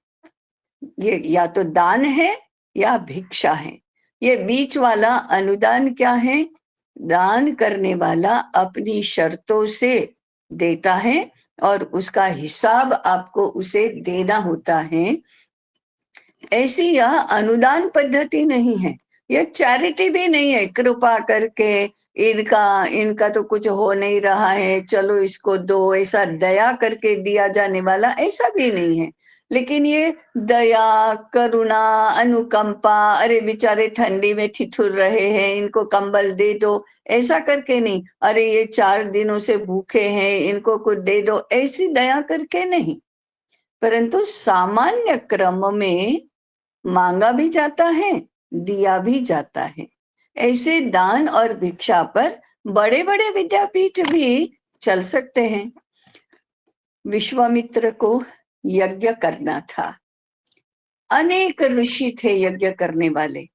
ये या तो दान है या भिक्षा है। ये बीच वाला अनुदान क्या है? दान करने वाला अपनी शर्तों से देता है और उसका हिसाब आपको उसे देना होता है। ऐसी यह अनुदान पद्धति नहीं है, यह चैरिटी भी नहीं है। कृपा करके इनका तो कुछ हो नहीं रहा है, चलो इसको दो, ऐसा दया करके दिया जाने वाला ऐसा भी नहीं है। लेकिन ये दया, करुणा, अनुकंपा, अरे बेचारे ठंडी में ठिठुर रहे हैं, इनको कंबल दे दो, ऐसा करके नहीं। अरे ये 4 दिनों से भूखे हैं, इनको कुछ दे दो, ऐसी दया करके नहीं, परंतु सामान्य क्रम में मांगा भी जाता है, दिया भी जाता है। ऐसे दान और भिक्षा पर बड़े बड़े विद्यापीठ भी चल सकते हैं। विश्वामित्र को यज्ञ करना था, अनेक ऋषि थे यज्ञ करने वाले,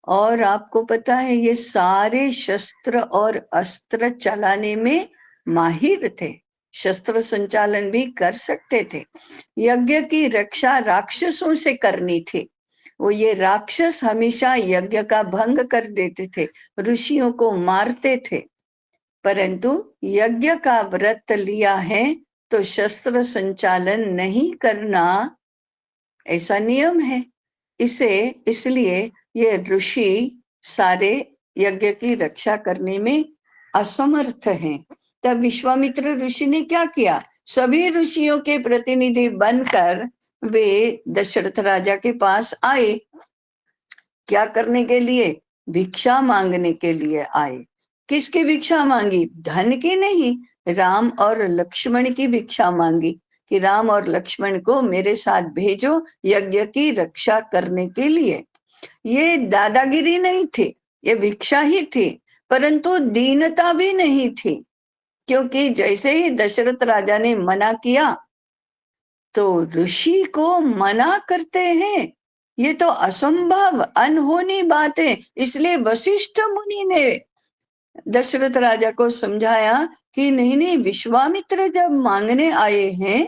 और आपको पता है ये सारे शस्त्र और अस्त्र चलाने में माहिर थे, शस्त्र संचालन भी कर सकते थे। यज्ञ की रक्षा राक्षसों से करनी थी। वो ये राक्षस हमेशा यज्ञ का भंग कर देते थे, ऋषियों को मारते थे। परंतु यज्ञ का व्रत लिया है तो शस्त्र संचालन नहीं करना, ऐसा नियम है। इसलिए ये ऋषि सारे यज्ञ की रक्षा करने में असमर्थ हैं। तब विश्वामित्र ऋषि ने क्या किया? सभी ऋषियों के प्रतिनिधि बनकर वे दशरथ राजा के पास आए। क्या करने के लिए? भिक्षा मांगने के लिए आए। किसकी भिक्षा मांगी? धन की नहीं, राम और लक्ष्मण की भिक्षा मांगी कि राम और लक्ष्मण को मेरे साथ भेजो यज्ञ की रक्षा करने के लिए। ये दादागिरी नहीं थी, ये भिक्षा ही थी, परंतु दीनता भी नहीं थी, क्योंकि जैसे ही दशरथ राजा ने मना किया तो ऋषि को मना करते हैं, ये तो असंभव, अनहोनी बात है। इसलिए वशिष्ठ मुनि ने दशरथ राजा को समझाया कि नहीं नहीं, विश्वामित्र जब मांगने आए हैं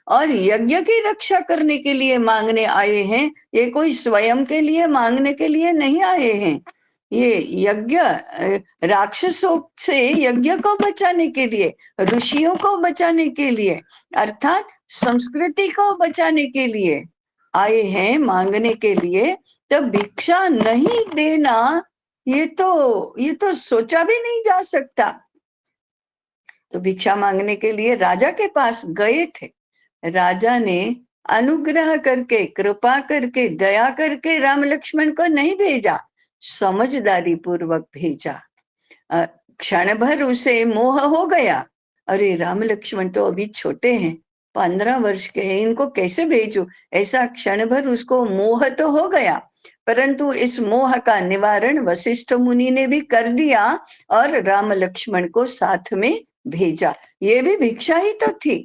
और यज्ञ की रक्षा करने के लिए मांगने आए हैं, ये कोई स्वयं के लिए मांगने के लिए नहीं आए हैं। ये यज्ञ राक्षसों से यज्ञ को बचाने के लिए, ऋषियों को बचाने के लिए, अर्थात संस्कृति को बचाने के लिए आए हैं, मांगने के लिए। तो भिक्षा नहीं देना ये तो सोचा भी नहीं जा सकता। तो भिक्षा मांगने के लिए राजा के पास गए थे। राजा ने अनुग्रह करके, कृपा करके, दया करके राम लक्ष्मण को नहीं भेजा, समझदारी पूर्वक भेजा। क्षण भर उसे मोह हो गया, अरे राम लक्ष्मण तो अभी छोटे हैं, 15 वर्ष के हैं, इनको कैसे भेजूं, ऐसा क्षण भर उसको मोह तो हो गया। परंतु इस मोह का निवारण वशिष्ठ मुनि ने भी कर दिया और राम लक्ष्मण को साथ में भेजा। ये भी भिक्षा ही तो थी,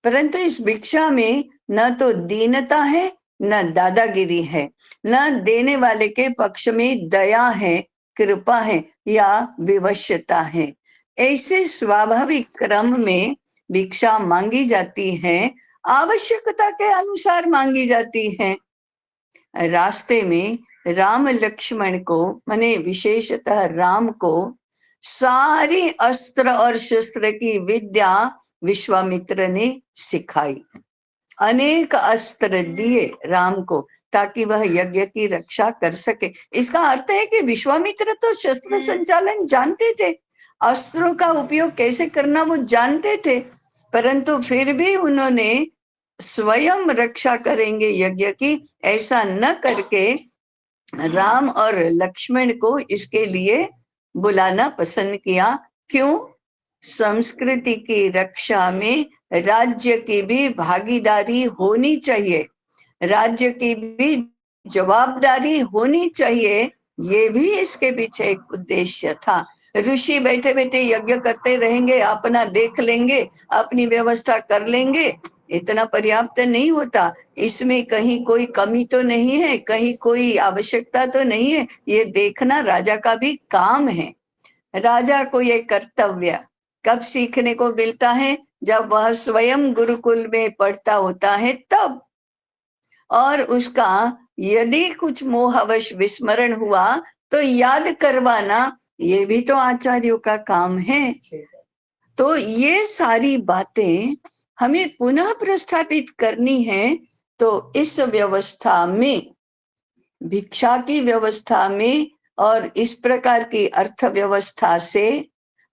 परंतु इस भिक्षा में न तो दीनता है, न दादागिरी है, न देने वाले के पक्ष में दया है, कृपा है या विवशता है। ऐसे स्वाभाविक क्रम में भिक्षा मांगी जाती है, आवश्यकता के अनुसार मांगी जाती है। रास्ते में राम लक्ष्मण को, माने विशेषतः राम को, सारी अस्त्र और शस्त्र की विद्या विश्वामित्र ने सिखाई। अनेक अस्त्र दिए राम को ताकि वह यज्ञ की रक्षा कर सके। इसका अर्थ है कि विश्वामित्र तो शस्त्र संचालन जानते थे, अस्त्रों का उपयोग कैसे करना वो जानते थे, परंतु फिर भी उन्होंने स्वयं रक्षा करेंगे यज्ञ की ऐसा न करके राम और लक्ष्मण को इसके लिए बुलाना पसंद किया। क्यों? संस्कृति की रक्षा में राज्य की भी भागीदारी होनी चाहिए, राज्य की भी जवाबदारी होनी चाहिए, ये भी इसके पीछे एक उद्देश्य था। ऋषि बैठे बैठे यज्ञ करते रहेंगे, अपना देख लेंगे, अपनी व्यवस्था कर लेंगे, इतना पर्याप्त नहीं होता। इसमें कहीं कोई कमी तो नहीं है, कहीं कोई आवश्यकता तो नहीं है, ये देखना राजा का भी काम है। राजा को ये कर्तव्य कब सीखने को मिलता है? जब वह स्वयं गुरुकुल में पढ़ता होता है तब। और उसका यदि कुछ मोहवश विस्मरण हुआ तो याद करवाना, ये भी तो आचार्यों का काम है। तो ये सारी बातें हमें पुनः प्रस्थापित करनी है। तो इस व्यवस्था में, भिक्षा की व्यवस्था में और इस प्रकार की अर्थव्यवस्था से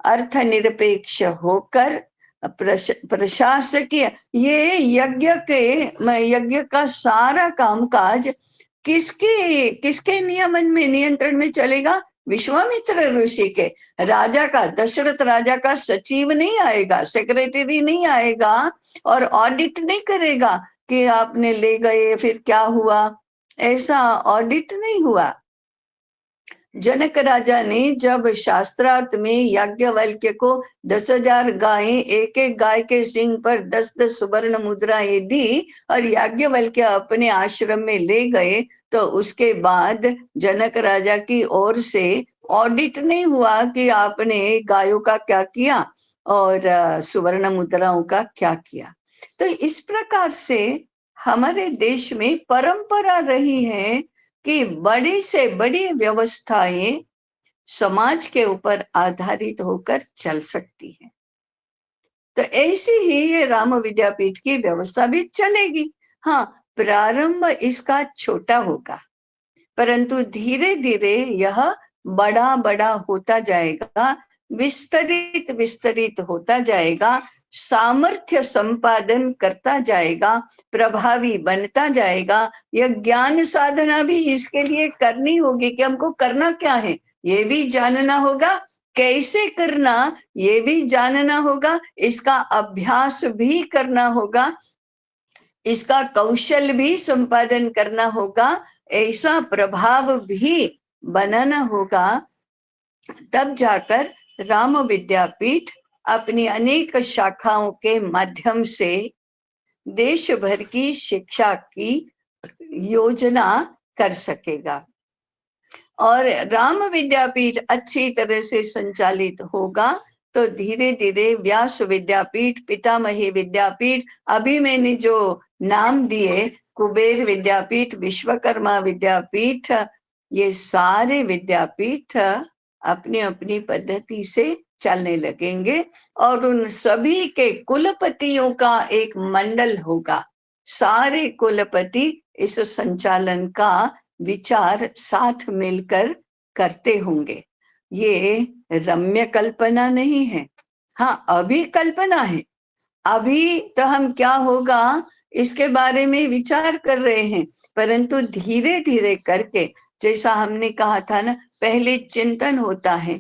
अर्थनिरपेक्ष होकर प्रशासकीय, ये यज्ञ का सारा कामकाज किसके नियमन में, नियंत्रण में चलेगा? विश्वामित्र ऋषि के। राजा का, दशरथ राजा का सचिव नहीं आएगा, सेक्रेटरी नहीं आएगा और ऑडिट नहीं करेगा कि आपने ले गए फिर क्या हुआ, ऐसा ऑडिट नहीं हुआ। जनक राजा ने जब शास्त्रार्थ में याज्ञवल्क्य को 10,000 गायें, एक एक गाय के सींग पर 10-10 सुवर्ण मुद्राएं दी और याज्ञवल्क्य अपने आश्रम में ले गए, तो उसके बाद जनक राजा की ओर से ऑडिट नहीं हुआ कि आपने गायों का क्या किया और सुवर्ण मुद्राओं का क्या किया। तो इस प्रकार से हमारे देश में परंपरा रही है कि बड़ी से बड़ी व्यवस्थाएं समाज के ऊपर आधारित होकर चल सकती है। तो ऐसी ही ये राम विद्यापीठ की व्यवस्था भी चलेगी। हाँ, प्रारंभ इसका छोटा होगा, परंतु धीरे धीरे यह बड़ा बड़ा होता जाएगा, विस्तरित विस्तरित होता जाएगा, सामर्थ्य संपादन करता जाएगा, प्रभावी बनता जाएगा। यह ज्ञान साधना भी इसके लिए करनी होगी कि हमको करना क्या है, ये भी जानना होगा, कैसे करना ये भी जानना होगा, इसका अभ्यास भी करना होगा, इसका कौशल भी संपादन करना होगा, ऐसा प्रभाव भी बनाना होगा। तब जाकर राम विद्यापीठ अपनी अनेक शाखाओं के माध्यम से देश भर की शिक्षा की योजना कर सकेगा। और राम विद्यापीठ अच्छी तरह से संचालित होगा तो धीरे धीरे व्यास विद्यापीठ, पितामही विद्यापीठ, अभी मैंने जो नाम दिए, कुबेर विद्यापीठ, विश्वकर्मा विद्यापीठ, ये सारे विद्यापीठ अपनी अपनी पद्धति से चलने लगेंगे और उन सभी के कुलपतियों का एक मंडल होगा। सारे कुलपति इस संचालन का विचार साथ मिलकर करते होंगे। ये रम्य कल्पना नहीं है, हाँ अभी कल्पना है, अभी तो हम क्या होगा इसके बारे में विचार कर रहे हैं, परंतु धीरे धीरे करके, जैसा हमने कहा था ना, पहले चिंतन होता है,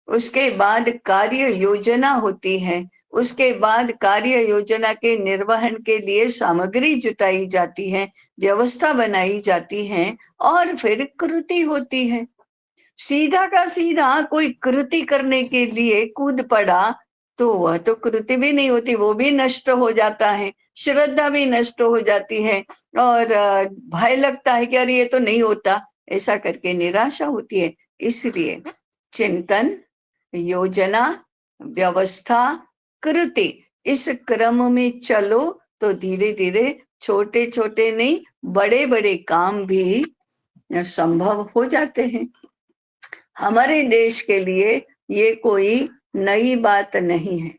उसके बाद कार्य योजना होती है, उसके बाद कार्य योजना के निर्वहन के लिए सामग्री जुटाई जाती है, व्यवस्था बनाई जाती है और फिर कृति होती है। सीधा का सीधा कोई कृति करने के लिए कूद पड़ा तो वह तो कृति भी नहीं होती, वो भी नष्ट हो जाता है, श्रद्धा भी नष्ट हो जाती है और भय लगता है कि अरे ये तो नहीं होता, ऐसा करके निराशा होती है। इसलिए चिंतन, योजना, व्यवस्था, कृति, इस क्रम में चलो तो धीरे धीरे छोटे छोटे नहीं बड़े बड़े काम भी संभव हो जाते हैं। हमारे देश के लिए ये कोई नई बात नहीं है।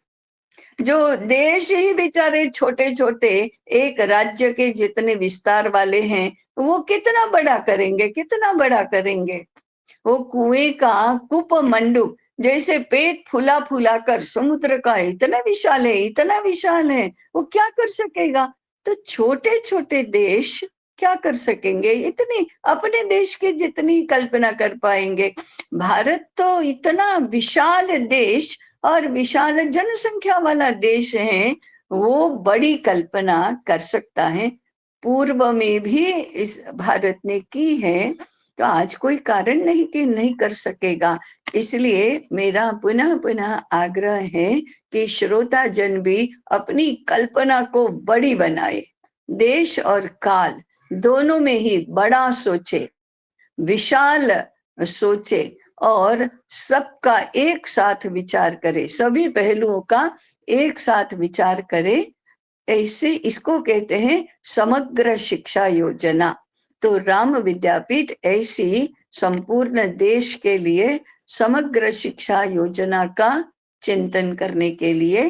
जो देश ही बेचारे छोटे छोटे एक राज्य के जितने विस्तार वाले हैं, वो कितना बड़ा करेंगे, कितना बड़ा करेंगे। वो कुएं का कूप मंडूक जैसे पेट फुला फुला कर समुद्र का इतना विशाल है, इतना विशाल है, वो क्या कर सकेगा। तो छोटे छोटे देश क्या कर सकेंगे, इतनी अपने देश की जितनी कल्पना कर पाएंगे। भारत तो इतना विशाल देश और विशाल जनसंख्या वाला देश है, वो बड़ी कल्पना कर सकता है। पूर्व में भी इस भारत ने की है, तो आज कोई कारण नहीं कि नहीं कर सकेगा। इसलिए मेरा पुनः पुनः आग्रह है कि श्रोता जन भी अपनी कल्पना को बड़ी बनाए, देश और काल दोनों में ही बड़ा सोचे, विशाल सोचे और सबका एक साथ विचार करे, सभी पहलुओं का एक साथ विचार करे। ऐसे इसको कहते हैं समग्र शिक्षा योजना। तो राम विद्यापीठ ऐसी संपूर्ण देश के लिए समग्र शिक्षा योजना का चिंतन करने के लिए,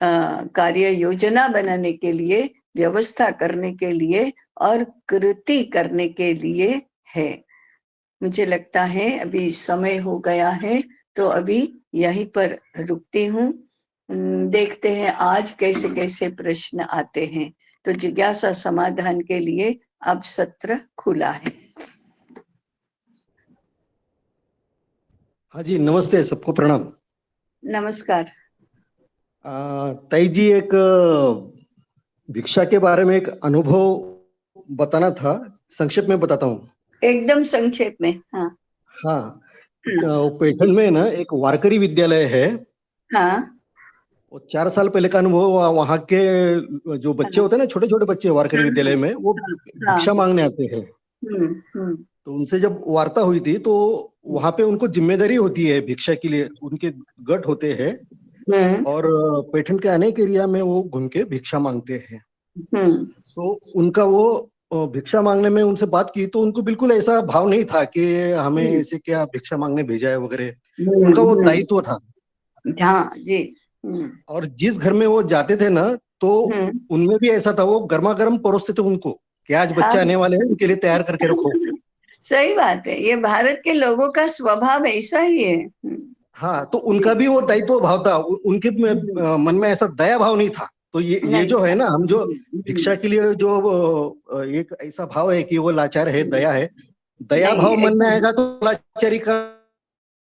कार्य योजना बनाने के लिए, व्यवस्था करने के लिए और कृति करने के लिए है। मुझे लगता है अभी समय हो गया है, तो अभी यहीं पर रुकती हूँ। देखते हैं आज कैसे कैसे प्रश्न आते हैं। तो जिज्ञासा समाधान के लिए अब सत्र खुला है। हाँ जी, नमस्ते, सबको प्रणाम। नमस्कार। ताई जी, एक भिक्षा के बारे में एक अनुभव बताना था, संक्षेप में बताता हूँ। एकदम संक्षेप में। हाँ हाँ, पैठण में ना एक वारकरी विद्यालय है। हाँ वो 4 साल पहले का अनुभव। वहाँ के जो बच्चे होते हैं ना, छोटे छोटे बच्चे वारकरी विद्यालय में, वो भिक्षा मांगने आते हैं। तो उनसे जब वार्ता हुई थी, तो वहाँ पे उनको जिम्मेदारी होती है भिक्षा के लिए, उनके गट होते हैं और पैठण के अनेक एरिया में वो घूम के भिक्षा मांगते हैं। तो उनका वो भिक्षा मांगने में उनसे बात की, तो उनको बिल्कुल ऐसा भाव नहीं था कि हमें ऐसे क्या भिक्षा मांगने भेजा है वगैरह। उनका वो दायित्व था। हाँ जी। और जिस घर में वो जाते थे ना, तो उनमें भी ऐसा था, वो गर्मा गर्म परोसते थे उनको कि आज बच्चे आने वाले हैं, उनके लिए तैयार करके रखो। सही बात है, ये भारत के लोगों का स्वभाव ऐसा ही है। हाँ, तो उनका भी वो दायित्व भाव था, उनके मन में ऐसा दया भाव नहीं था। तो ये जो है ना, हम जो भिक्षा के लिए जो एक ऐसा भाव है कि वो लाचार है, दया है, दया भाव मन में आएगा तो लाचारी का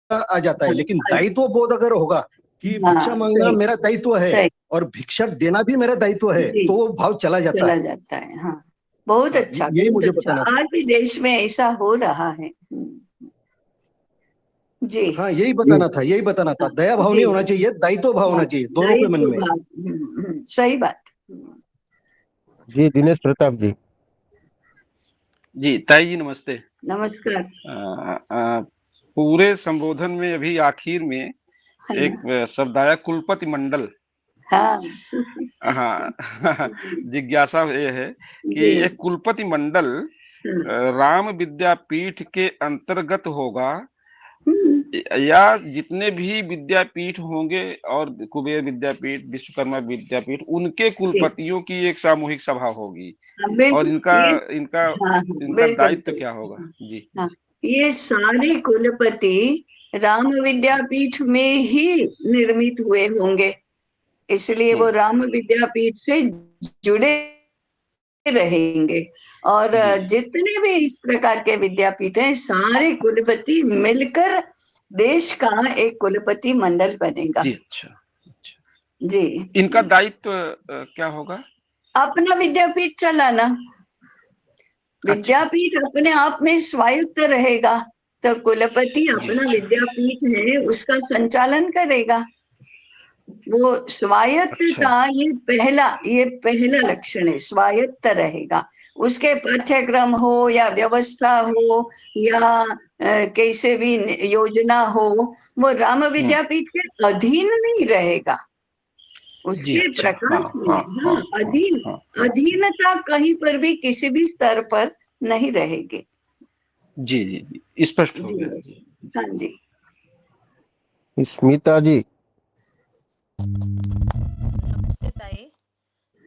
आ जाता है। लेकिन दायित्व बोध अगर होगा कि भिक्षा मांगना मेरा दायित्व है और भिक्षा देना भी मेरा दायित्व है, तो वो भाव चला जाता है। हाँ, बहुत अच्छा, यही मुझे बताना था। आज भी देश में ऐसा हो रहा है जी। हाँ, यही बताना था, दया भाव नहीं होना चाहिए, दायित्व भाव होना चाहिए दोनों के मन में। सही बात। जी दिनेश प्रताप जी। जी ताई जी, नमस्ते। नमस्कार। पूरे संबोधन में अभी आखिर में एक शब्द आया, कुलपति मंडल। हाँ हाँ जिज्ञासा ये है कि ये कुलपति मंडल राम विद्यापीठ के अंतर्गत होगा या जितने भी विद्यापीठ होंगे, और कुबेर विद्यापीठ, विश्वकर्मा विद्यापीठ, उनके कुलपतियों की एक सामूहिक सभा होगी, और इनका दायित्व क्या होगा जी। ये सारे कुलपति राम विद्यापीठ में ही निर्मित हुए होंगे, इसलिए वो राम विद्यापीठ से जुड़े रहेंगे। और जितने भी इस प्रकार के विद्यापीठ हैं, सारे कुलपति मिलकर देश का एक कुलपति मंडल बनेगा जी। अच्छा जी। इनका दायित्व क्या होगा? अपना विद्यापीठ चलाना। विद्यापीठ अपने आप में स्वायत्त रहेगा, तो कुलपति अपना विद्यापीठ है उसका संचालन करेगा। वो स्वायत्तता ये पहला लक्षण है, स्वायत्त रहेगा। उसके पाठ्यक्रम हो या व्यवस्था हो या कैसे भी योजना हो, वो राम विद्यापीठ के अधीन नहीं रहेगा। उसके प्रकाश में अधीनता कहीं पर भी किसी भी स्तर पर नहीं रहेगी। जी जी जी, स्पष्ट हो गया जी। हाँ जी। स्मिता जी।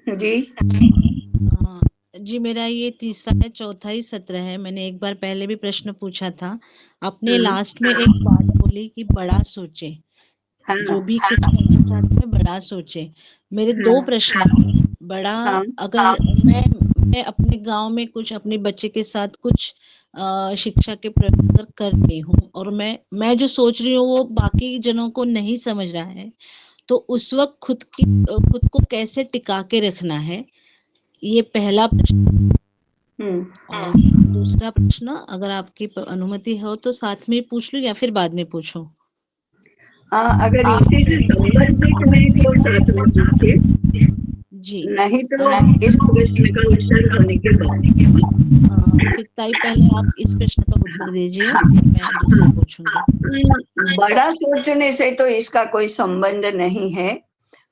जी हाँ, जी मेरा ये तीसरा है, चौथा ही सत्र है। मैंने एक बार पहले भी प्रश्न पूछा था। आपने लास्ट में एक बात बोली कि बड़ा सोचे, हाँ जो भी कुछ करना चाहते हैं बड़ा सोचे। मेरे दो प्रश्न हैं। बड़ा, हाँ अगर मैं अपने गांव में कुछ अपने बच्चे के साथ कुछ शिक्षा के प्रयोग अगर कर रही हूँ और मैं जो सोच रही हूँ वो बाकी जनों को नहीं समझ रहा है, तो उस वक्त खुद को कैसे टिका के रखना है, ये पहला प्रश्न। और दूसरा प्रश्न, अगर आपकी अनुमति हो तो साथ में पूछ लूं या फिर बाद में पूछूं? अगर इसी से संबंधित है तो साथ में पूछिए, जी नहीं तो इस प्रश्न का उत्तर होने के बाद। फिर ताई पहले आप इस प्रश्न का उत्तर दीजिए, फिर मैं दूसरा पूछूंगी। बड़ा सोचने से तो इसका कोई संबंध नहीं है।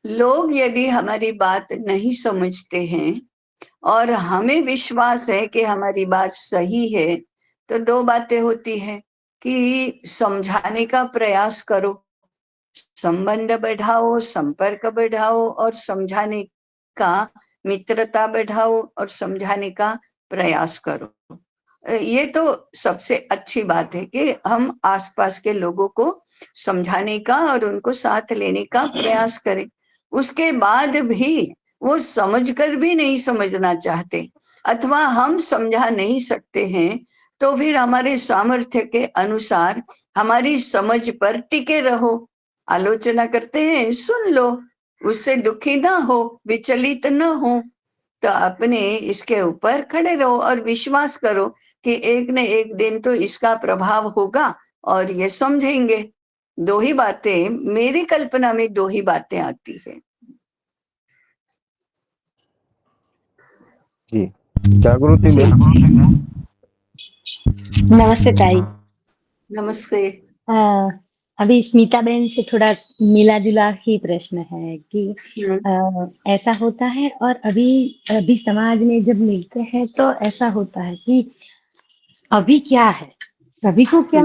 लोग यदि हमारी बात नहीं समझते हैं और हमें विश्वास है कि हमारी बात सही है, तो दो बातें होती है कि समझाने का प्रयास करो, संबंध बढ़ाओ, संपर्क बढ़ाओ और समझाने का, मित्रता बढ़ाओ और समझाने का प्रयास करो। ये तो सबसे अच्छी बात है कि हम आसपास के लोगों को समझाने का और उनको साथ लेने का प्रयास करें। उसके बाद भी वो समझकर भी नहीं समझना चाहते अथवा हम समझा नहीं सकते हैं, तो फिर हमारे सामर्थ्य के अनुसार हमारी समझ पर टिके रहो। आलोचना करते हैं, सुन लो, उससे दुखी ना हो, विचलित न हो, तो अपने इसके ऊपर खड़े रहो और विश्वास करो कि एक न एक दिन तो इसका प्रभाव होगा और ये समझेंगे। दो ही बातें, मेरी कल्पना में दो ही बातें आती है। जी जागृति मैम। नमस्ते ताई। नमस्ते। अभी स्मिता बहन से थोड़ा मिला जुला ही प्रश्न है कि ऐसा होता है और अभी समाज में जब मिलते हैं तो ऐसा होता है कि अभी क्या है, सभी को क्या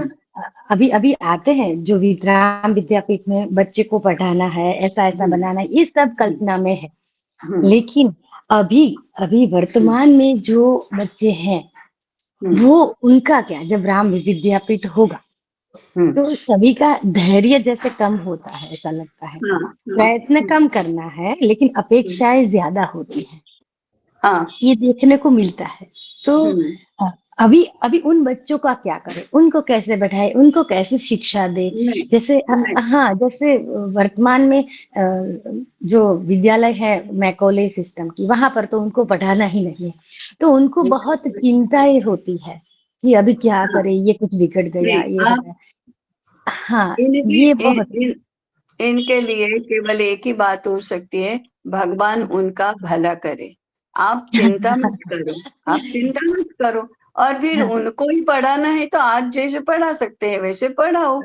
अभी अभी आते हैं जो विद्राम विद्यापीठ में बच्चे को पढ़ाना है, ऐसा ऐसा बनाना है, ये सब कल्पना में है। लेकिन अभी अभी वर्तमान में जो बच्चे हैं वो उनका क्या, जब राम विद्यापीठ होगा तो सभी का धैर्य जैसे कम होता है, ऐसा लगता है। प्रयत्न कम करना है लेकिन अपेक्षाएं ज्यादा होती है, ये देखने को मिलता है। तो अभी अभी उन बच्चों का क्या करें, उनको कैसे बढ़ाए, उनको कैसे शिक्षा दे? जैसे हाँ, जैसे वर्तमान में जो विद्यालय है मैकॉले सिस्टम की, वहां पर तो उनको पढ़ाना ही नहीं है, तो उनको बहुत चिंताएं होती है कि अभी क्या करें, ये कुछ बिगड़ गया, ये हाँ, ये बहुत इनके लिए केवल एक ही बात हो सकती है, भगवान उनका भला करे। आप चिंता मत करो, आप चिंता मत करो, और फिर उनको ही पढ़ाना है तो आज जैसे पढ़ा सकते हैं वैसे पढ़ाओ।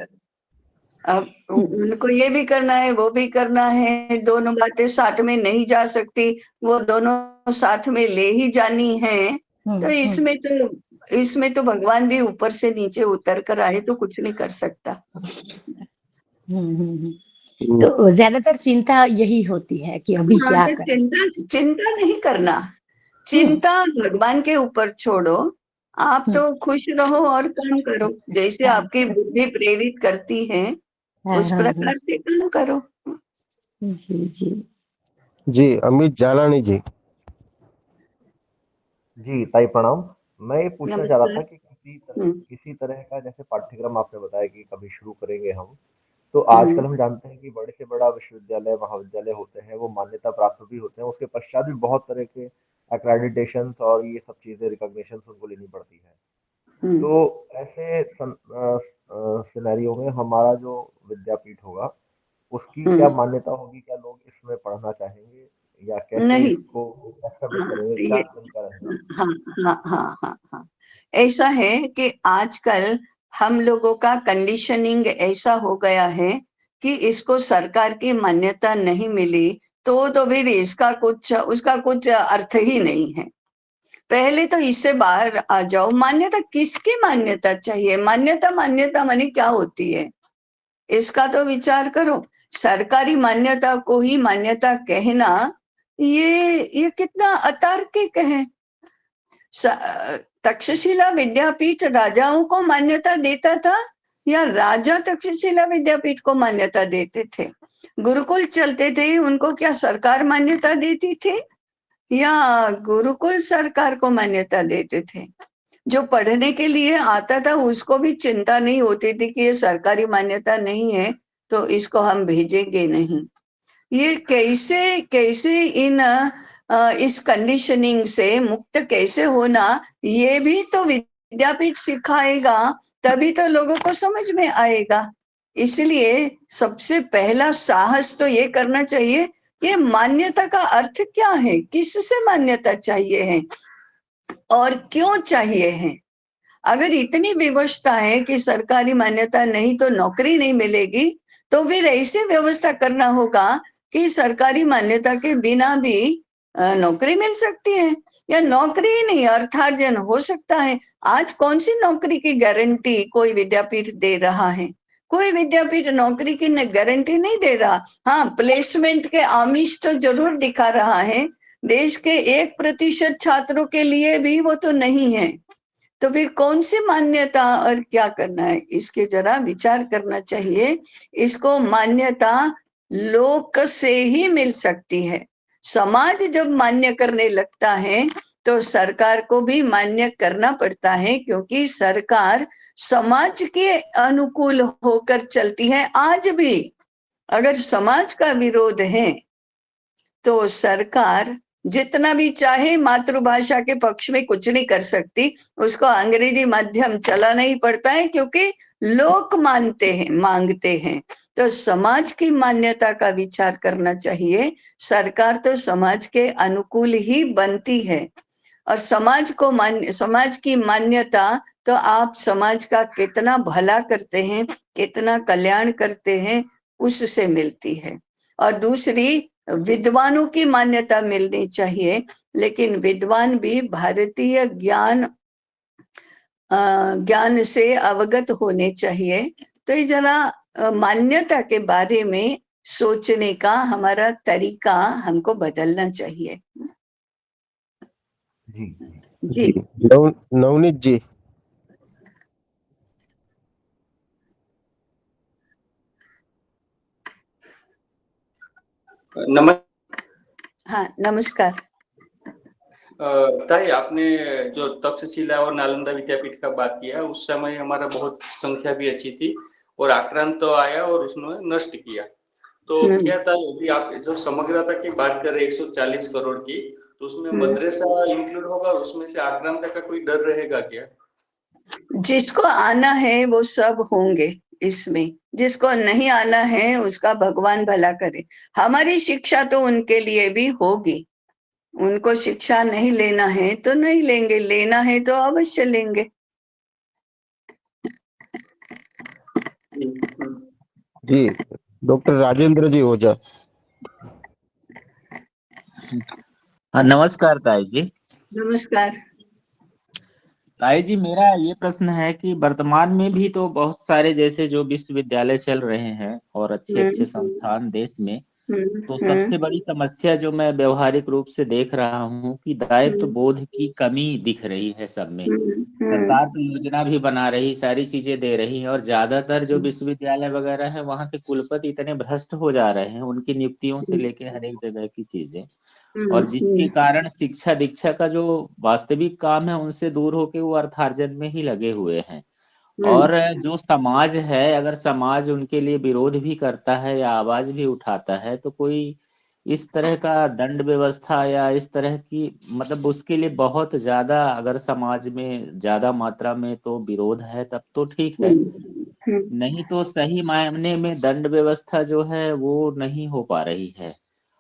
अब उनको ये भी करना है, वो भी करना है, दोनों बातें साथ में नहीं जा सकती, वो दोनों साथ में ले ही जानी है। तो इसमें तो भगवान भी ऊपर से नीचे उतर कर आए तो कुछ नहीं कर सकता। तो ज्यादातर चिंता यही होती है कि अभी क्या करें। चिंता नहीं करना, चिंता भगवान के ऊपर छोड़ो, आप तो खुश रहो और काम करो, जैसे आपकी बुद्धि प्रेरित करती है उस प्रकार से काम करो। जी अमित जालानी जी। जी ताई प्रणाम। मैं ये पूछना चाह रहा था कि किसी तरह का जैसे पाठ्यक्रम आपने बताया कि कभी शुरू करेंगे हम, तो आजकल हम जानते हैं कि बड़े से बड़ा विश्वविद्यालय महाविद्यालय होते हैं वो मान्यता प्राप्त भी होते हैं, उसके पश्चात भी बहुत तरह के एक्रेडिटेशंस और ये सब चीजें रिकॉग्निशंस उनको लेनी पड़ती है। तो ऐसे सिनेरियो में हमारा जो विद्यापीठ होगा उसकी क्या मान्यता होगी, क्या लोग इसमें पढ़ना चाहेंगे या कैसे नहीं, इसको एस्टेब्लिश करेंगे, क्या तरीका रहेगा? हाँ, ऐसा है कि आजकल हम लोगों का कंडीशनिंग ऐसा हो गया है कि इसको सरकार की मान्यता नहीं मिली तो फिर उसका कुछ अर्थ ही नहीं है। पहले तो इससे बाहर आ जाओ। मान्यता किसकी मान्यता चाहिए? मान्यता माने क्या होती है, इसका तो विचार करो। सरकारी मान्यता को ही मान्यता कहना ये कितना अतार्किक है। तक्षशिला विद्यापीठ राजाओं को मान्यता देता था या राजा तक्षशिला विद्यापीठ को मान्यता देते थे? गुरुकुल चलते थे, उनको क्या सरकार मान्यता देती थी या गुरुकुल सरकार को मान्यता देते थे? जो पढ़ने के लिए आता था उसको भी चिंता नहीं होती थी कि ये सरकारी मान्यता नहीं है तो इसको हम भेजेंगे नहीं। ये कैसे कैसे इस कंडीशनिंग से मुक्त कैसे होना, ये भी तो विद्यापीठ सिखाएगा, तभी तो लोगों को समझ में आएगा। इसलिए सबसे पहला साहस तो ये करना चाहिए, ये मान्यता का अर्थ क्या है, किससे मान्यता चाहिए है और क्यों चाहिए है। अगर इतनी व्यवस्था है कि सरकारी मान्यता नहीं तो नौकरी नहीं मिलेगी, तो फिर ऐसी व्यवस्था करना होगा कि सरकारी मान्यता के बिना भी नौकरी मिल सकती है, या नौकरी ही नहीं अर्थार्जन हो सकता है। आज कौन सी नौकरी की गारंटी कोई विद्यापीठ दे रहा है? कोई विद्यापीठ नौकरी की गारंटी नहीं दे रहा। हाँ, प्लेसमेंट के आमिष तो जरूर दिखा रहा है। देश के 1% छात्रों के लिए भी वो तो नहीं है। तो फिर कौन सी मान्यता और क्या करना है, इसके जरा विचार करना चाहिए। इसको मान्यता लोक से ही मिल सकती है। समाज जब मान्य करने लगता है तो सरकार को भी मान्य करना पड़ता है, क्योंकि सरकार समाज के अनुकूल होकर चलती है। आज भी अगर समाज का विरोध है तो सरकार जितना भी चाहे मातृभाषा के पक्ष में कुछ नहीं कर सकती, उसको अंग्रेजी माध्यम चलाना ही पड़ता है, क्योंकि लोग मांगते हैं। तो समाज की मान्यता का विचार करना चाहिए। सरकार तो समाज के अनुकूल ही बनती है, और समाज की मान्यता तो आप समाज का कितना भला करते हैं, कितना कल्याण करते हैं, उससे मिलती है। और दूसरी, विद्वानों की मान्यता मिलनी चाहिए, लेकिन विद्वान भी भारतीय ज्ञान से अवगत होने चाहिए। तो ये जरा मान्यता के बारे में सोचने का हमारा तरीका हमको बदलना चाहिए। जी जी नवनीत जी। हाँ, नमस्कार। ताई, आपने जो तक्षशिला और नालंदा विद्यापीठ का बात किया, उस समय हमारा बहुत संख्या भी अच्छी थी और आक्रांत तो आया और उसने नष्ट किया। तो क्या था, यदि आप जो समग्रता की बात कर रहे 140 करोड़ की, तो उसमें मदरसा इंक्लूड होगा, उसमें से आक्रांत का कोई डर रहेगा क्या? जिसको आना है वो सब होंगे इसमें, जिसको नहीं आना है उसका भगवान भला करे। हमारी शिक्षा तो उनके लिए भी होगी। उनको शिक्षा नहीं लेना है तो नहीं लेंगे, लेना है तो अवश्य लेंगे। जी, डॉक्टर राजेंद्र जी ओझा। हाँ, नमस्कार ताई जी। नमस्कार। ताई जी, मेरा ये प्रश्न है कि वर्तमान में भी तो बहुत सारे जैसे जो विश्वविद्यालय चल रहे हैं और अच्छे अच्छे संस्थान देश में, तो सबसे बड़ी समस्या जो मैं व्यवहारिक रूप से देख रहा हूँ कि दायित्व बोध की कमी दिख रही है सब में। सरकार तो योजना भी बना रही, सारी चीजें दे रही है, और ज्यादातर जो विश्वविद्यालय वगैरह है वहाँ के कुलपति इतने भ्रष्ट हो जा रहे हैं, उनकी नियुक्तियों से लेके हर एक जगह की चीजें, और जिसके कारण शिक्षा दीक्षा का जो वास्तविक काम है उनसे दूर होके वो अर्थार्जन में ही लगे हुए हैं। और जो समाज है, अगर समाज उनके लिए विरोध भी करता है या आवाज भी उठाता है, तो कोई इस तरह का दंड व्यवस्था या इस तरह की, मतलब उसके लिए बहुत ज्यादा अगर समाज में ज्यादा मात्रा में तो विरोध है तब तो ठीक है, नहीं तो सही मायने में दंड व्यवस्था जो है वो नहीं हो पा रही है।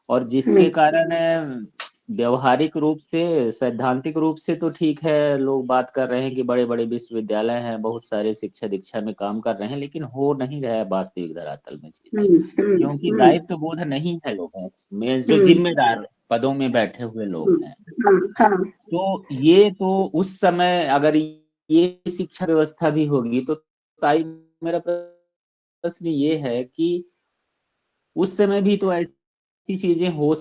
और जिसके कारण व्यवहारिक रूप से, सैद्धांतिक रूप से तो ठीक है, लोग बात कर रहे हैं कि बड़े बड़े विश्वविद्यालय हैं, बहुत सारे शिक्षा दीक्षा में काम कर रहे हैं, लेकिन हो नहीं रहा है वास्तविक धरातल में चीजें, क्योंकि दायित्व बोध नहीं है लोगों में, जो जिम्मेदार पदों में बैठे हुए लोग हैं। तो ये तो उस समय अगर ये शिक्षा व्यवस्था भी होगी तो ताई मेरा प्रश्न ये है कि उस समय भी तो ऐसी चीजें हो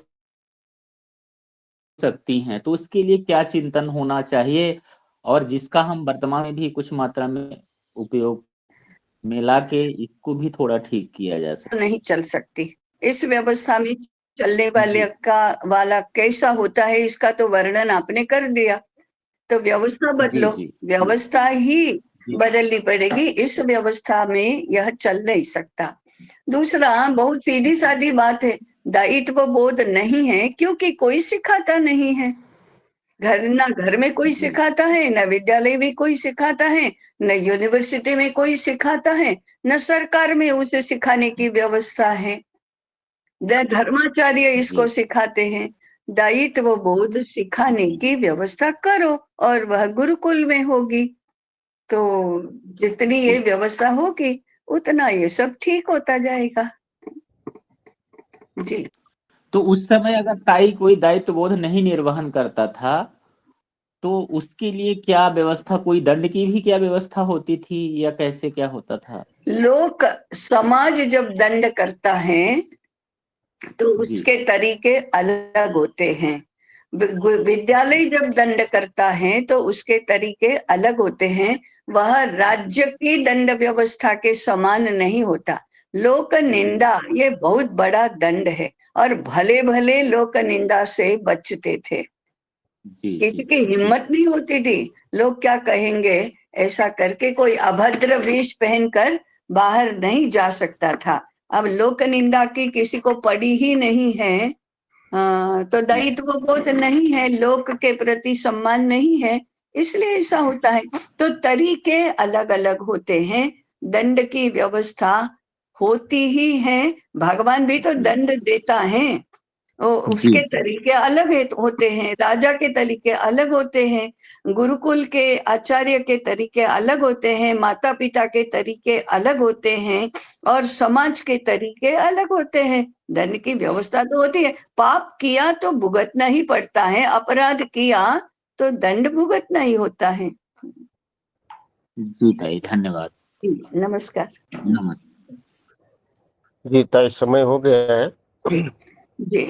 सकती हैं, तो उसके लिए क्या चिंतन होना चाहिए और जिसका हम वर्तमान में भी कुछ मात्रा में उपयोग मिला के इसको भी थोड़ा ठीक किया जा सकता नहीं चल सकती। इस व्यवस्था में चलने वाला कैसा होता है इसका तो वर्णन आपने कर दिया। तो व्यवस्था बदलो, व्यवस्था ही बदलनी पड़ेगी। इस व्यवस्था में यह चल नहीं सकता। दूसरा, बहुत सीधी सादी बात है, दायित्व बोध नहीं है क्योंकि कोई सिखाता नहीं है। घर में कोई सिखाता है, न विद्यालय में कोई सिखाता है, न यूनिवर्सिटी में कोई सिखाता है, न सरकार में उसे सिखाने की व्यवस्था है। धर्माचार्य इसको सिखाते हैं। दायित्व बोध सिखाने की व्यवस्था करो और वह गुरुकुल में होगी। तो जितनी ये व्यवस्था होगी उतना ये सब ठीक होता जाएगा। जी। तो उस समय अगर ताई कोई दायित्व बोध नहीं निर्वहन करता था तो उसके लिए क्या व्यवस्था, कोई दंड की भी क्या व्यवस्था होती थी या कैसे क्या होता था? लोक समाज जब दंड करता है तो उसके तरीके अलग होते हैं। विद्यालय जब दंड करता है तो उसके तरीके अलग होते हैं। वह राज्य की दंड व्यवस्था के समान नहीं होता। लोक निंदा ये बहुत बड़ा दंड है और भले भले लोक निंदा से बचते थे। किसी की हिम्मत नहीं होती थी, लोग क्या कहेंगे ऐसा करके कोई अभद्र वेश पहनकर बाहर नहीं जा सकता था। अब लोक निंदा की किसी को पड़ी ही नहीं है, तो दायित्व बोध नहीं है, लोक के प्रति सम्मान नहीं है, इसलिए ऐसा होता है। तो तरीके अलग अलग होते हैं, दंड की व्यवस्था होती ही है। भगवान भी तो दंड देता है, उसके तरीके अलग होते हैं, राजा के तरीके अलग होते हैं, गुरुकुल के आचार्य के तरीके अलग होते हैं, माता पिता के तरीके अलग होते हैं और समाज के तरीके अलग होते हैं। दंड की व्यवस्था तो होती है। पाप किया तो भुगतना ही पड़ता है, अपराध किया तो दंड भुगतना ही होता है। जी ताई, धन्यवाद। नमस्कार। नमस्कार जी ताई, समय हो गया है। जी।